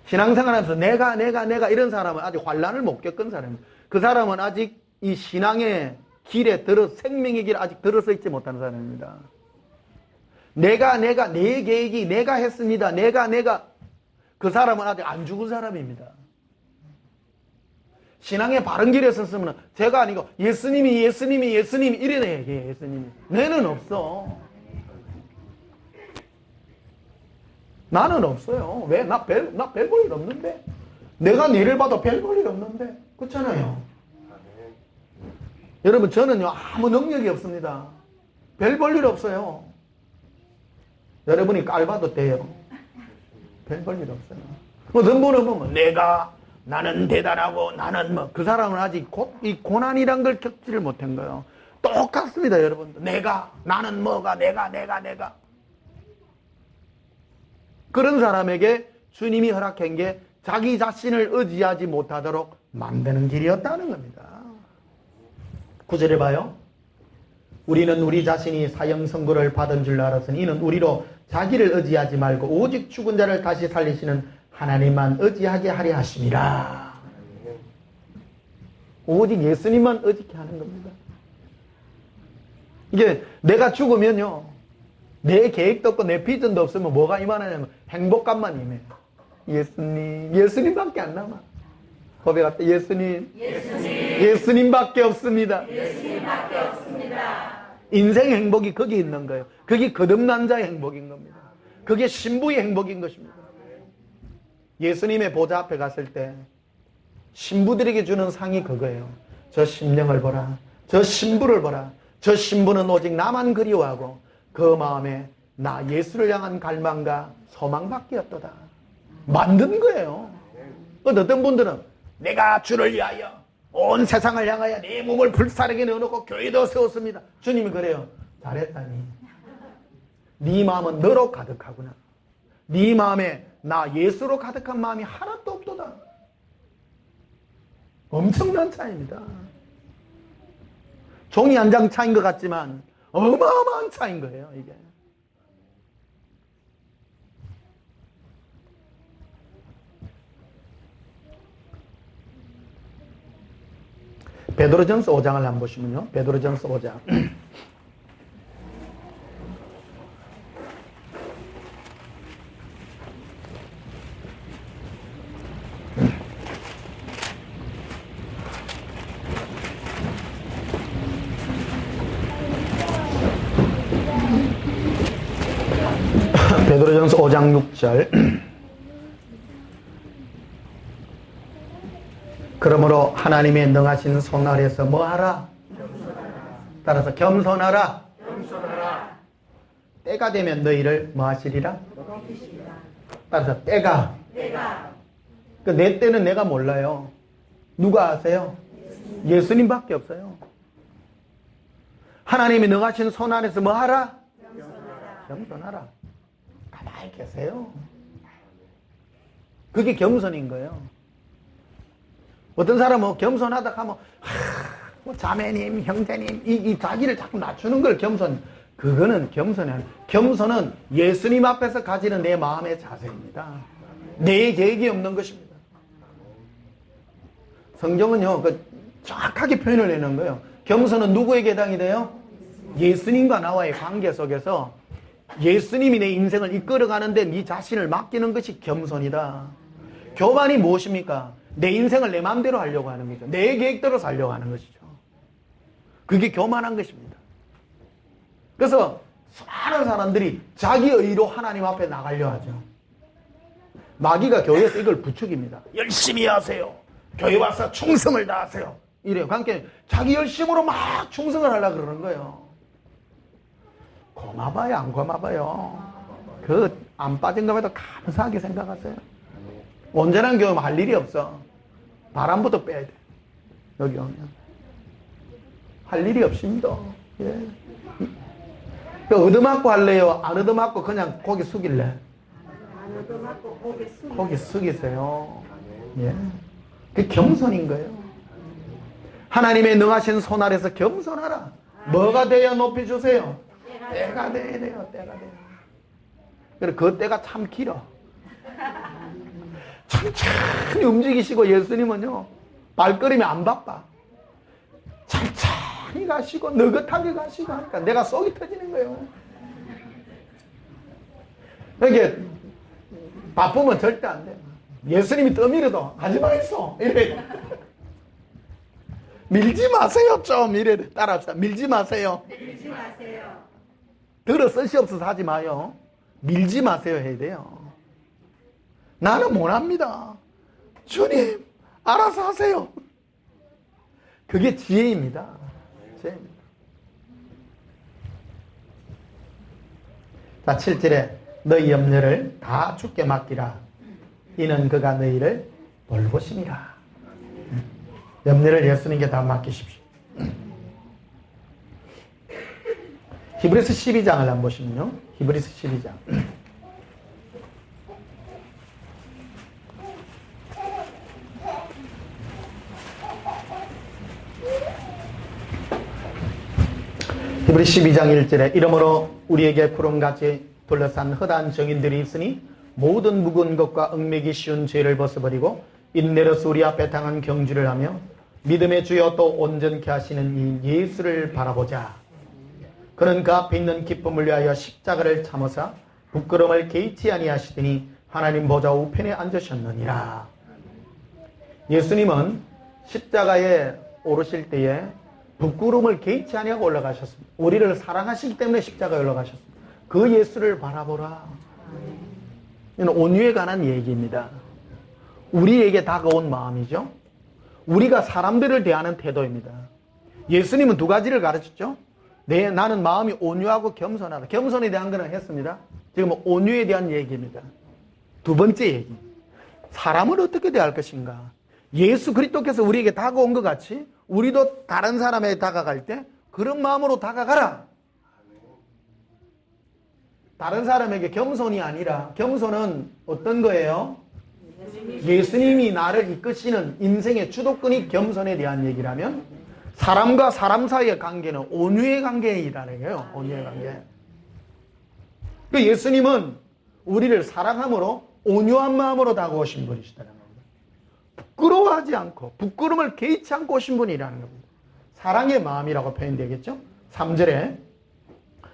신앙생활하면서 내가 이런 사람은 아직 환난을 못 겪은 사람이에요. 그 사람은 아직 이 신앙의 길에 생명의 길에 아직 들어서 있지 못하는 사람입니다. 내 계획이 내가 했습니다. 내가 그 사람은 아직 안 죽은 사람입니다. 신앙의 바른 길에 섰으면 제가 아니고 예수님이 이래네. 예수님이. 내는 없어. 나는 없어요. 왜? 나 별 볼 일 없는데. 내가 내를 봐도 별 볼 일 없는데. 그렇잖아요. 여러분, 저는요 아무 능력이 없습니다. 별 볼 일 없어요. 여러분이 깔봐도 돼요. 별 볼 일 없어요. 뭐 넘보는 보면 나는 대단하고 나는 그 사람은 아직 이 고난이란 걸 겪지를 못한 거예요. 똑같습니다, 여러분들. 나는 내가. 그런 사람에게 주님이 허락한 게 자기 자신을 의지하지 못하도록 만드는 길이었다는 겁니다. 9절에 봐요. 우리는 우리 자신이 사형 선고를 받은 줄 알았으니 이는 우리로 자기를 의지하지 말고 오직 죽은 자를 다시 살리시는 하나님만 의지하게 하려 하심이라. 오직 예수님만 의지케 하는 겁니다. 이게 내가 죽으면요 내 계획도 없고 내 비전도 없으면 뭐가 임하냐면 행복감만 임해. 예수님밖에 안 남아. 고백할 때 예수님밖에 없습니다. 인생 행복이 거기 있는 거예요. 그게 거듭난 자의 행복인 겁니다. 그게 신부의 행복인 것입니다. 예수님의 보좌 앞에 갔을 때 신부들에게 주는 상이 그거예요. 저 심령을 보라. 저 신부를 보라. 저 신부는 오직 나만 그리워하고 그 마음에 나 예수를 향한 갈망과 소망밖에 없도다. 만든 거예요. 어떤 분들은 내가 주를 위하여 온 세상을 향하여 내 몸을 불사르게 내어놓고 교회도 세웠습니다. 주님이 그래요. 잘했다니. 네 마음은 너로 가득하구나. 네 마음에 나 예수로 가득한 마음이 하나도 없도다. 엄청난 차이입니다. 종이 한 장 차이인 것 같지만 어마어마한 차이인 거예요, 이게. 베드로전서 5장을 한번 보시면요. 베드로전서 5장. 베드로전서 5장 6절. 그러므로 하나님의 능하신 손 아래서 뭐하라? 따라서 겸손하라. 때가 되면 너희를 뭐하시리라? 따라서 때가. 그 내 때는 내가 몰라요. 누가 아세요? 예수님밖에 없어요. 하나님이 능하신 손 안에서 뭐하라? 겸손하라. 가만히 계세요. 그게 겸손인 거예요. 어떤 사람은 겸손하다 하면 뭐 자매님, 형제님 이 자기를 자꾸 낮추는 걸 겸손. 그거는 겸손이 아니에요. 겸손은 예수님 앞에서 가지는 내 마음의 자세입니다. 내 계획이 없는 것입니다. 성경은요, 정확하게 표현을 해놓은 거예요. 겸손은 누구에게 해당이 돼요? 예수님과 나와의 관계 속에서 예수님이 내 인생을 이끌어가는데 네 자신을 맡기는 것이 겸손이다. 교만이 무엇입니까? 내 인생을 내 마음대로 하려고 하는 거죠. 내 계획대로 살려고 하는 것이죠. 그게 교만한 것입니다. 그래서 수많은 사람들이 자기 의로 하나님 앞에 나가려 하죠. 마귀가 교회에서 이걸 부추깁니다. 열심히 하세요. 교회 와서 충성을 다하세요. 이래요. 그러니까 자기 열심으로 막 충성을 하려고 그러는 거예요. 고마봐요, 안 고마봐요. 안 빠진 것에도 감사하게 생각하세요. 온전한 교회는 할 일이 없어. 바람부터 빼야 돼. 여기 오면. 할 일이 없습니다. 예. 얻어맞고 할래요? 안 얻어맞고 그냥 고개 숙일래? 안 얻어맞고 고개 숙이세요. 예. 그 겸손인 거예요. 하나님의 능하신 손 아래서 겸손하라. 뭐가 돼야 높여주세요? 때가 돼야 돼요. 때가 돼요. 그래, 그 때가 참 길어. 천천히 움직이시고 예수님은요, 발걸음이 안 바빠. 천천히 가시고 느긋하게 가시고 하니까 내가 속이 터지는 거예요. 이게 바쁘면 절대 안 돼요. 예수님이 떠밀어도 하지 마겠어. 이래. 밀지 마세요, 좀. 이래. 따라합시다. 밀지 마세요. 밀지 마세요. 들어 쓰시 없어서 하지 마요. 밀지 마세요 해야 돼요. 나는 못합니다. 주님, 알아서 하세요. 그게 지혜입니다. 지혜입니다. 자, 7절에 너희 염려를 다 주께 맡기라. 이는 그가 너희를 돌보심이라. 염려를 예수님께 다 맡기십시오. 히브리서 12장을 한번 보시면요. 히브리서 12장. 히브리 12장 1절에 이러므로 우리에게 구름같이 둘러싼 허다한 정인들이 있으니 모든 묵은 것과 얽매기 쉬운 죄를 벗어버리고 인내로서 우리 앞에 당한 경주를 하며 믿음의 주여 또 온전케 하시는 이 예수를 바라보자. 그는 그 앞에 있는 기쁨을 위하여 십자가를 참으사 부끄러움을 개의치 아니하시더니 하나님 보좌 우편에 앉으셨느니라. 예수님은 십자가에 오르실 때에 부끄러움을 개의치 아니하고 올라가셨습니다. 우리를 사랑하시기 때문에 십자가에 올라가셨습니다. 그 예수를 바라보라. 이는 온유에 관한 얘기입니다. 우리에게 다가온 마음이죠. 우리가 사람들을 대하는 태도입니다. 예수님은 두 가지를 가르쳤죠. 나는 마음이 온유하고 겸손하다. 겸손에 대한 거는 했습니다. 지금 온유에 대한 얘기입니다. 두 번째 얘기. 사람을 어떻게 대할 것인가. 예수 그리스도께서 우리에게 다가온 것 같이 우리도 다른 사람에게 다가갈 때 그런 마음으로 다가가라. 다른 사람에게 겸손이 아니라 겸손은 어떤 거예요? 예수님이 나를 이끄시는 인생의 주도권이 겸손에 대한 얘기라면 사람과 사람 사이의 관계는 온유의 관계이라는 거예요. 온유의 관계. 그 예수님은 우리를 사랑함으로 온유한 마음으로 다가오신 분이시다는 겁니다. 부끄러워하지 않고 부끄러움을 개의치 않고 오신 분이라는 겁니다. 사랑의 마음이라고 표현되겠죠. 3절에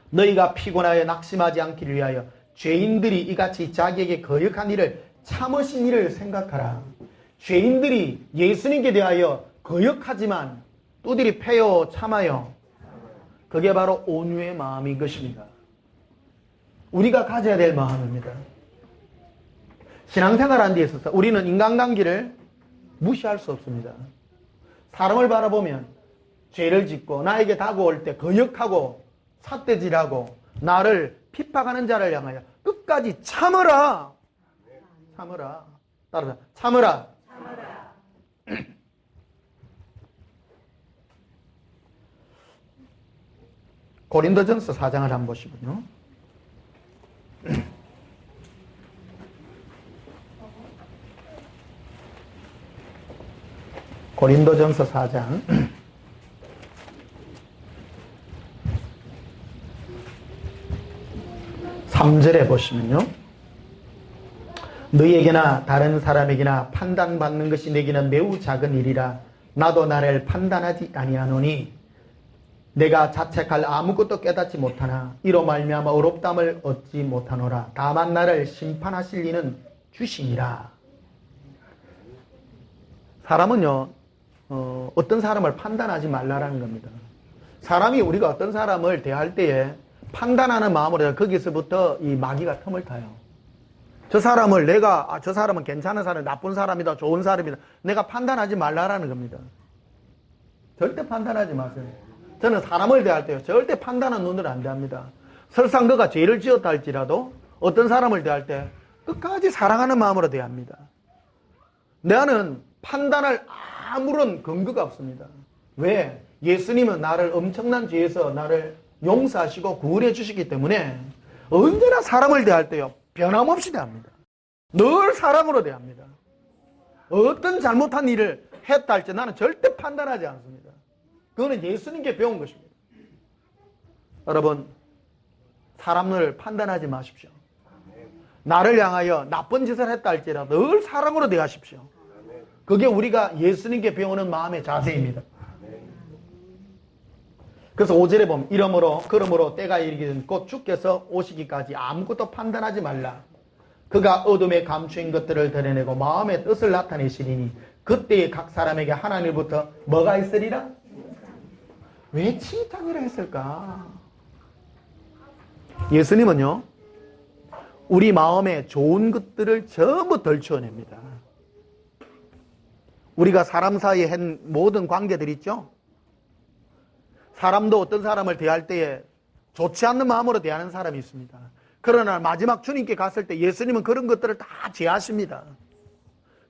너희가 피곤하여 낙심하지 않기를 위하여 죄인들이 이같이 자기에게 거역한 일을 참으신 일을 생각하라. 죄인들이 예수님께 대하여 거역하지만 두드리 패요 참아요. 그게 바로 온유의 마음인 것입니다. 우리가 가져야 될 마음입니다. 신앙생활하는 데 있어서 우리는 인간관계를 무시할 수 없습니다. 사람을 바라보면 죄를 짓고 나에게 다가올 때 거역하고 삿대질하고 나를 핍박하는 자를 향하여 끝까지 참으라. 참으라. 따라서 참으라. 고린도전서 4장을 한번 보시면요. 고린도전서 4장 3절에 보시면요. 너희에게나 다른 사람에게나 판단받는 것이 내게는 매우 작은 일이라 나도 나를 판단하지 아니하노니 내가 자책할 아무것도 깨닫지 못하나 이로 말미암아 의롭다함을 얻지 못하노라. 다만 나를 심판하실 이는 주시니라. 사람은요, 어떤 사람을 판단하지 말라라는 겁니다. 사람이 우리가 어떤 사람을 대할 때에 판단하는 마음으로 거기서부터 이 마귀가 틈을 타요. 저 사람을 내가 저 사람은 괜찮은 사람, 나쁜 사람이다, 좋은 사람이다. 내가 판단하지 말라라는 겁니다. 절대 판단하지 마세요. 저는 사람을 대할 때요, 절대 판단한 눈으로 안 대합니다. 설상 그가 죄를 지었다 할지라도 어떤 사람을 대할 때 끝까지 사랑하는 마음으로 대합니다. 나는 판단할 아무런 근거가 없습니다. 왜? 예수님은 나를 엄청난 죄에서 나를 용서하시고 구원해 주시기 때문에 언제나 사람을 대할 때요, 변함없이 대합니다. 늘 사랑으로 대합니다. 어떤 잘못한 일을 했다 할지 나는 절대 판단하지 않습니다. 그거는 예수님께 배운 것입니다. 여러분, 사람을 판단하지 마십시오. 나를 향하여 나쁜 짓을 했다 할지라도 늘 사랑으로 대하십시오. 그게 우리가 예수님께 배우는 마음의 자세입니다. 그래서 5절에 보면 그러므로 때가 이르기는 곧 주께서 오시기까지 아무것도 판단하지 말라. 그가 어둠에 감추인 것들을 드러내고 마음의 뜻을 나타내시리니 그때에 각 사람에게 하나님부터 뭐가 있으리라? 왜 칭찬이라 했을까? 예수님은요, 우리 마음에 좋은 것들을 전부 덜추어냅니다. 우리가 사람 사이에 한 모든 관계들 있죠? 사람도 어떤 사람을 대할 때에 좋지 않는 마음으로 대하는 사람이 있습니다. 그러나 마지막 주님께 갔을 때 예수님은 그런 것들을 다 제하십니다.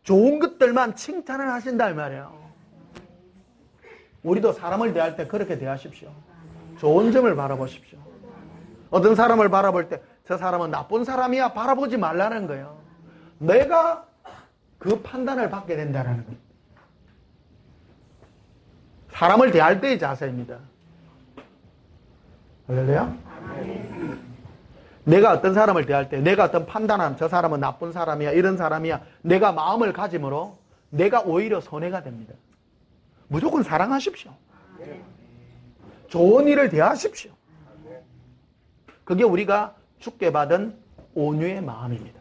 좋은 것들만 칭찬을 하신다 이 말이에요. 우리도 사람을 대할 때 그렇게 대하십시오. 좋은 점을 바라보십시오. 어떤 사람을 바라볼 때 저 사람은 나쁜 사람이야 바라보지 말라는 거예요. 내가 그 판단을 받게 된다는 거예요. 사람을 대할 때의 자세입니다. 할렐루야? 내가 어떤 사람을 대할 때 내가 어떤 판단함, 저 사람은 나쁜 사람이야, 이런 사람이야, 내가 마음을 가짐으로 내가 오히려 손해가 됩니다. 무조건 사랑하십시오. 좋은 일을 대하십시오. 그게 우리가 주께 받은 온유의 마음입니다.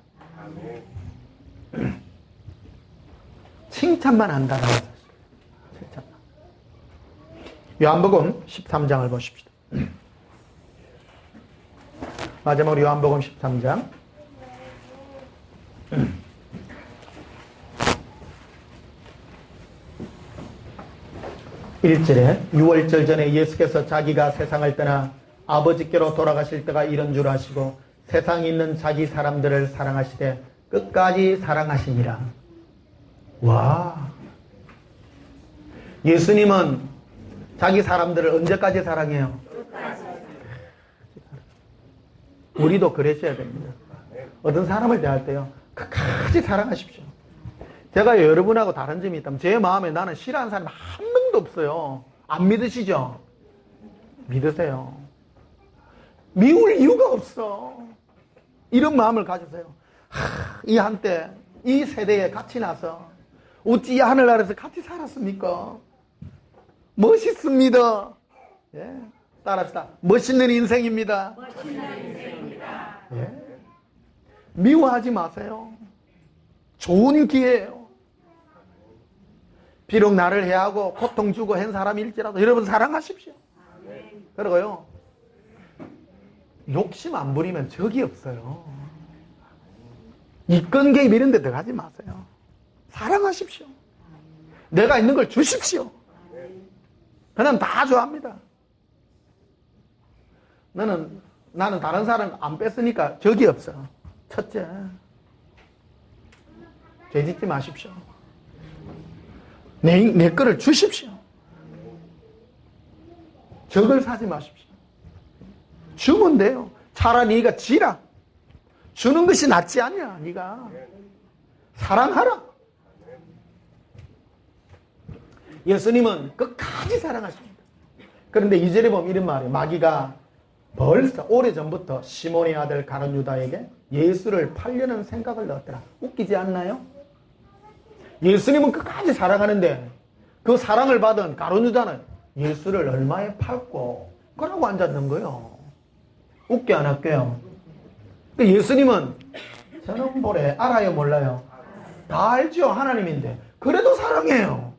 칭찬만 한다는 거죠. 칭찬만. 요한복음 13장을 보십시다. 마지막으로 요한복음 13장 1절에 6월절 전에 예수께서 자기가 세상을 떠나 아버지께로 돌아가실 때가 이런 줄 아시고 세상에 있는 자기 사람들을 사랑하시되 끝까지 사랑하시니라. 와, 예수님은 자기 사람들을 언제까지 사랑해요? 우리도 그러셔야 됩니다. 어떤 사람을 대할 때요, 끝까지 사랑하십시오. 제가 여러분하고 다른 점이 있다면 제 마음에 나는 싫어하는 사람이 한 명도 없어요. 안 믿으시죠? 믿으세요. 미울 이유가 없어. 이런 마음을 가지세요. 이 한때 이 세대에 같이 나서 어찌 하늘나라에서 같이 살았습니까? 멋있습니다. 예. 따라합시다. 멋있는 인생입니다. 멋있는 인생입니다. 예. 미워하지 마세요. 좋은 기회예요. 비록 나를 해하고 고통 주고 한 사람일지라도 여러분 사랑하십시오. 그러고요, 욕심 안 부리면 적이 없어요. 이권 개입 이런 데 들어가지 마세요. 사랑하십시오. 내가 있는 걸 주십시오. 그냥 다 좋아합니다. 나는 다른 사람 안 뺐으니까 적이 없어. 첫째, 죄 짓지 마십시오. 내 거를 주십시오. 적을 사지 마십시오. 주면 돼요. 차라리 네가 지라. 주는 것이 낫지 않냐. 네가 사랑하라. 예수님은 끝까지 사랑하십니다. 그런데 2절에 보면 이런 말이에요. 마귀가 벌써 오래전부터 시몬의 아들 가룟 유다에게 예수를 팔려는 생각을 넣었더라. 웃기지 않나요? 예수님은 끝까지 사랑하는데 그 사랑을 받은 가룟 유다는 예수를 얼마에 팔고 그러고 앉았는 거예요. 웃게 안 할게요. 예수님은 저는 뭐래 알아요 몰라요? 다 알죠. 하나님인데 그래도 사랑해요.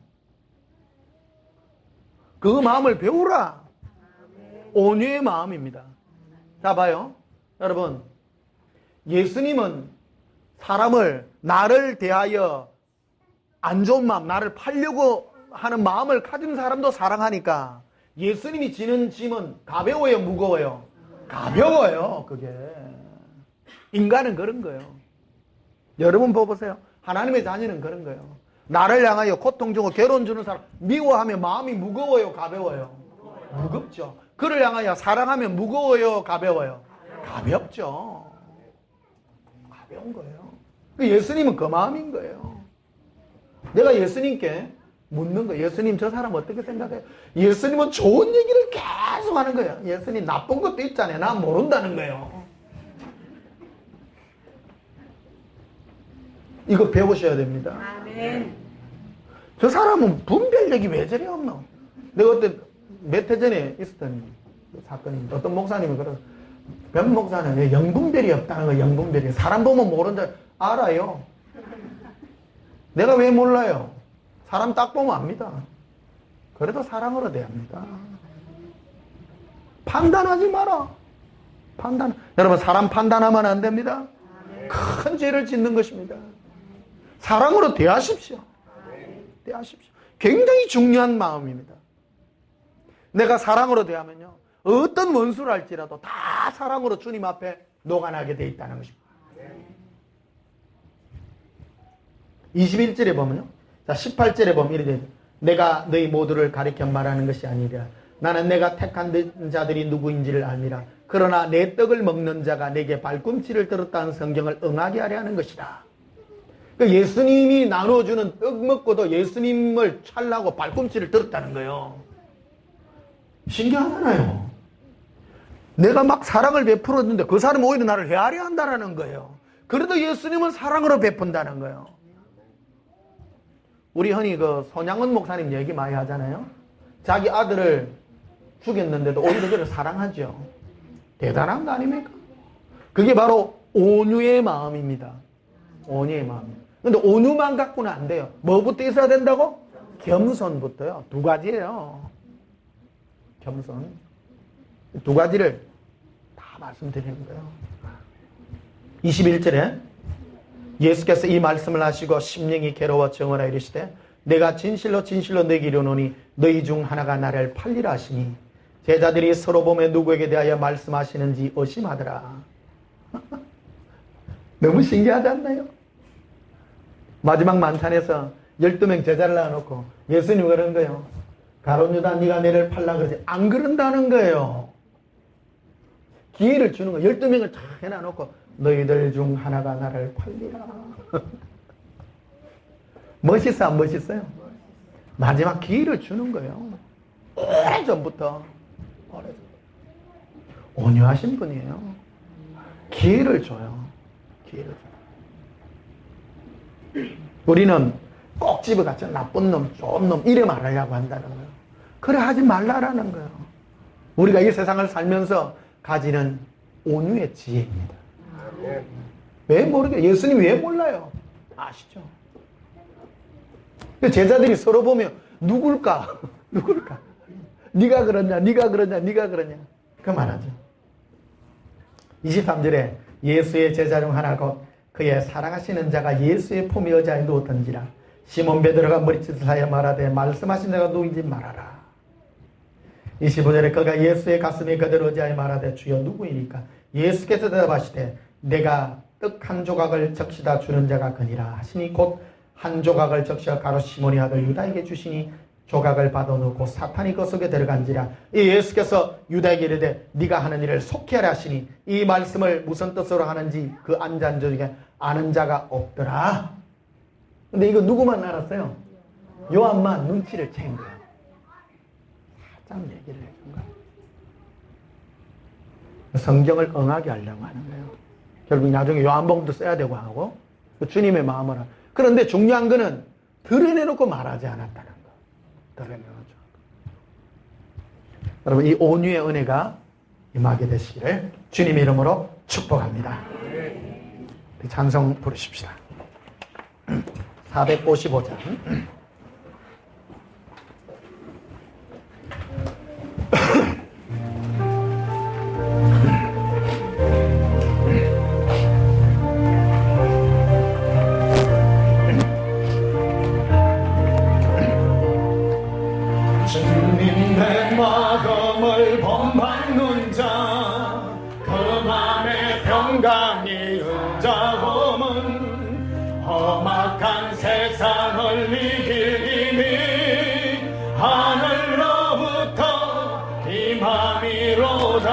그 마음을 배우라. 온유의 마음입니다. 자 봐요. 여러분 예수님은 사람을 나를 대하여 안 좋은 마음 나를 팔려고 하는 마음을 가진 사람도 사랑하니까 예수님이 지는 짐은 가벼워요 무거워요? 가벼워요. 그게 인간은 그런 거예요. 여러분 보세요. 하나님의 자녀는 그런 거예요. 나를 향하여 고통 주고 괴로움 주는 사람 미워하면 마음이 무거워요 가벼워요? 무겁죠. 그를 향하여 사랑하면 무거워요 가벼워요? 가볍죠. 가벼운 거예요. 예수님은 그 마음인 거예요. 내가 예수님께 묻는 거예요. 예수님 저 사람 어떻게 생각해요? 예수님은 좋은 얘기를 계속 하는 거예요. 예수님 나쁜 것도 있잖아요. 난 모른다는 거예요. 이거 배우셔야 됩니다. 아멘. 저 사람은 분별력이 왜 저리 없노? 내가 그때 몇 해 전에 있었던 사건이 어떤 목사님이 그래서 변 목사는 왜 영분별이 없다는 거예요. 영분별이. 사람 보면 모른다. 알아요. 내가 왜 몰라요? 사람 딱 보면 압니다. 그래도 사랑으로 대합니다. 판단하지 마라. 여러분 사람 판단하면 안 됩니다. 큰 죄를 짓는 것입니다. 사랑으로 대하십시오. 굉장히 중요한 마음입니다. 내가 사랑으로 대하면요. 어떤 원수를 할지라도 다 사랑으로 주님 앞에 녹아나게 돼 있다는 것입니다. 21절에 보면요. 자, 18절에 보면 이렇게 내가 너희 모두를 가리켜 말하는 것이 아니라 나는 내가 택한 자들이 누구인지를 알미라. 그러나 내 떡을 먹는 자가 내게 발꿈치를 들었다는 성경을 응하게 하려 하는 것이다. 그러니까 예수님이 나눠주는 떡 먹고도 예수님을 찰라고 발꿈치를 들었다는 거예요. 신기하잖아요. 내가 막 사랑을 베풀었는데 그 사람은 오히려 나를 헤아려 한다는 거예요. 그래도 예수님은 사랑으로 베푼다는 거예요. 우리 흔히 그 손양원 목사님 얘기 많이 하잖아요. 자기 아들을 죽였는데도 오히려 그를 사랑하죠. 대단한 거 아닙니까? 그게 바로 온유의 마음입니다. 온유의 마음. 근데 온유만 갖고는 안 돼요. 뭐부터 있어야 된다고? 겸손부터요. 두 가지예요. 겸손. 두 가지를 다 말씀드리는 거예요. 21절에 예수께서 이 말씀을 하시고 심령이 괴로워 정하라 이르시되 내가 진실로 진실로 너희에게 이르노니 너희 중 하나가 나를 팔리라 하시니 제자들이 서로 보며 누구에게 대하여 말씀하시는지 의심하더라. 너무 신기하지 않나요? 마지막 만찬에서 12명 제자를 낳아놓고 예수님 그런 거예요. 가룟 유다 네가 내를 팔라 그러지. 안 그런다는 거예요. 기회를 주는 거예요. 12명을 다 해놔놓고 너희들 중 하나가 나를 팔리라. 멋있어 안 멋있어요? 마지막 기회를 주는 거예요. 오래전부터. 온유하신 분이에요. 기회를 줘요. 우리는 꼭 집어갔죠. 나쁜 놈, 좋은 놈 이래 말하려고 한다는 거예요. 그래 하지 말라라는 거예요. 우리가 이 세상을 살면서 가지는 온유의 지혜입니다. 왜 모르겠어요? 예수님 왜 몰라요? 아시죠? 제자들이 서로 보면 누굴까? 네가 그러냐? 그 말하죠. 23절에 예수의 제자 중 하나 곧 그의 사랑하시는 자가 예수의 품에 의자에 누웠던지라. 시몬 베드로가 머리짓을 하여 말하되 말씀하신 자가 누구인지 말하라. 25절에 그가 예수의 가슴에 그대로 의지하여 말하되 주여 누구이니까? 예수께서 대답하시되 내가 떡 한 조각을 적시다 주는 자가 그니라 하시니 곧 한 조각을 적셔 가롯 시몬의 아들 유다에게 주시니 조각을 받아놓고 사탄이 그 속에 들어간지라. 이 예수께서 유다에게 이르되 네가 하는 일을 속히 하라 하시니 이 말씀을 무슨 뜻으로 하는지 그 앉은 자 중에 아는 자가 없더라. 근데 이거 누구만 알았어요? 요한만 눈치를 챈 거예요. 살짝 얘기를 해준 거예요. 성경을 응하게 하려고 하는 거예요. 결국 나중에 요한복음도 써야 되고 하고 주님의 마음을. 그런데 중요한 거는 드러내놓고 말하지 않았다는 거. 드러내놓죠. 여러분 이 온유의 은혜가 임하게 되시기를 주님의 이름으로 축복합니다. 찬송 부르십시다. 455장. 주님 내 마음을 범받는 자, 그 맘에 평강이 은자범은 험악한 세상을 이길 힘이 하늘로부터 임함이로다.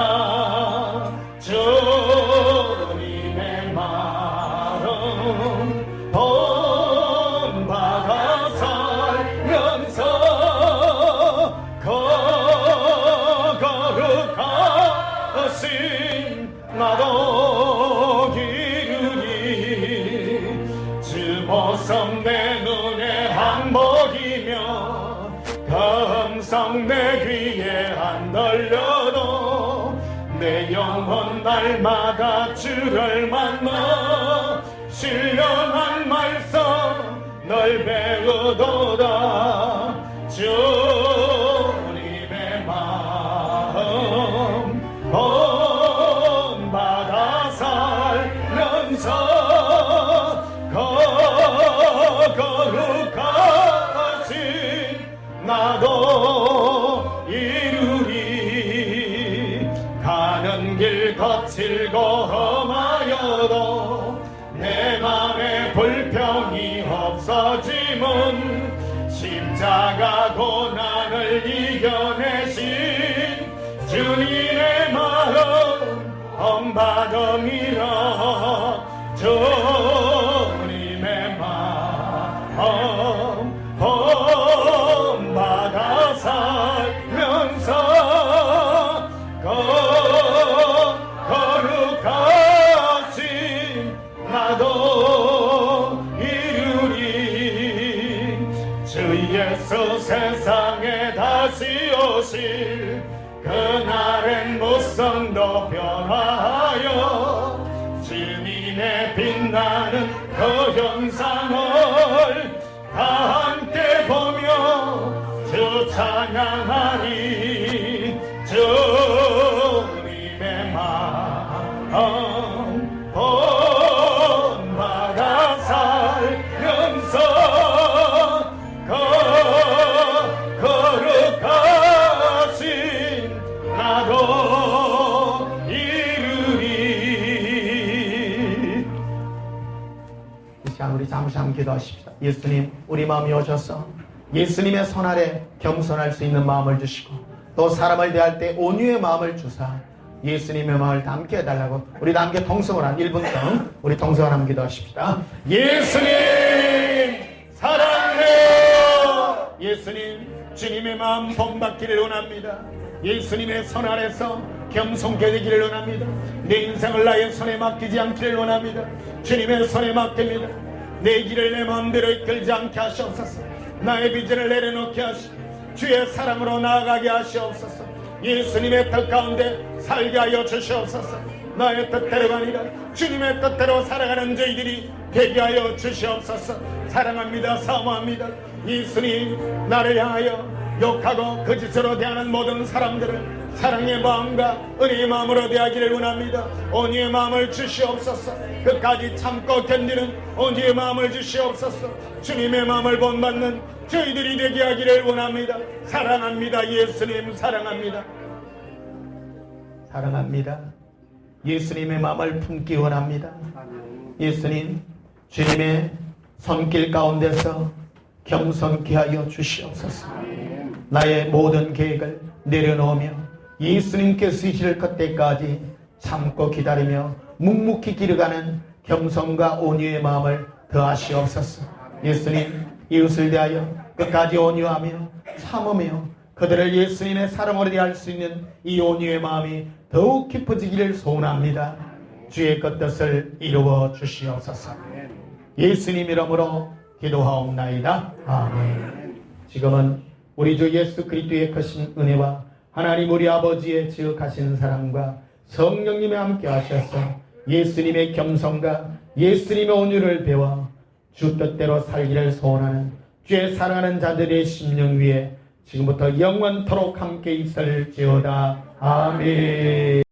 주님의 마음 본받아 살면서 거룩하신 나도 이르리. 주 보석 내 눈에 한복이며 금성 내 귀에 안 들려도 내 영혼 날마다 주를 만나 신령한 말씀 널 배우도다. 주님의 마음 본받아 살면서 거룩하신 나도 이루리. 가는 길 거칠고 험하여도 내 맘에 불평이 없어짐은 십자가 고난을 이겨내신 주님의 마음 본받음이라. 주님의 마음 본받아 살면서 거룩하신 나도 이루리. 주 예수 세상에 다시 오실 그날엔 무성도 변화하여 주님의 빛나는 그 형상을 다 함께 보며 주 찬양하리. 주님의 마음 본받아 살면서 거룩하신 나도 이루리. 이 시간 우리 잠시 한번 기도하십시다. 예수님 우리 마음이 오셔서 예수님의 손 아래 겸손할 수 있는 마음을 주시고 또 사람을 대할 때 온유의 마음을 주사 예수님의 마음을 담게 해달라고 우리 다 함께 통성을 한 1분 동 우리 통성을 한번 기도하십시다. 예수님 사랑해요. 예수님 주님의 마음 본받기를 원합니다. 예수님의 손 아래서 겸손케 되기를 원합니다. 내 인생을 나의 손에 맡기지 않기를 원합니다. 주님의 손에 맡깁니다. 내 길을 내 마음대로 이끌지 않게 하시옵소서. 나의 비전을 내려놓게 하시고 주의 사랑으로 나아가게 하시옵소서. 예수님의 뜻 가운데 살게 하여 주시옵소서. 나의 뜻대로가 아니라 주님의 뜻대로 살아가는 저희들이 되게 하여 주시옵소서. 사랑합니다. 사모합니다. 예수님 나를 향하여 욕하고 거짓으로 대하는 모든 사람들을 사랑의 마음과 은혜의 마음으로 대하기를 원합니다. 온유의 마음을 주시옵소서. 끝까지 참고 견디는 온유의 마음을 주시옵소서. 주님의 마음을 본받는 저희들이 되게 하기를 원합니다. 사랑합니다. 예수님 사랑합니다. 사랑합니다. 예수님의 마음을 품기 원합니다. 예수님, 주님의 손길 가운데서 겸손케 하여 주시옵소서. 나의 모든 계획을 내려놓으며 예수님께 쓰실 그때까지 참고 기다리며 묵묵히 길어가는 겸손과 온유의 마음을 더하시옵소서. 예수님, 이웃을 대하여 끝까지 온유하며 참으며 그들을 예수님의 사랑으로 대할 수 있는 이 온유의 마음이 더욱 깊어지기를 소원합니다. 주의 뜻을 이루어 주시옵소서. 예수님 이름으로 기도하옵나이다. 아멘. 지금은 우리 주 예수 그리스도의 크신 은혜와 하나님 우리 아버지의 지극하신 사랑과 성령님의 함께 하셔서 예수님의 겸손과 예수님의 온유를 배워 주 뜻대로 살기를 소원하는 주의 사랑하는 자들의 심령 위에 지금부터 영원토록 함께 있을지어다. 아멘.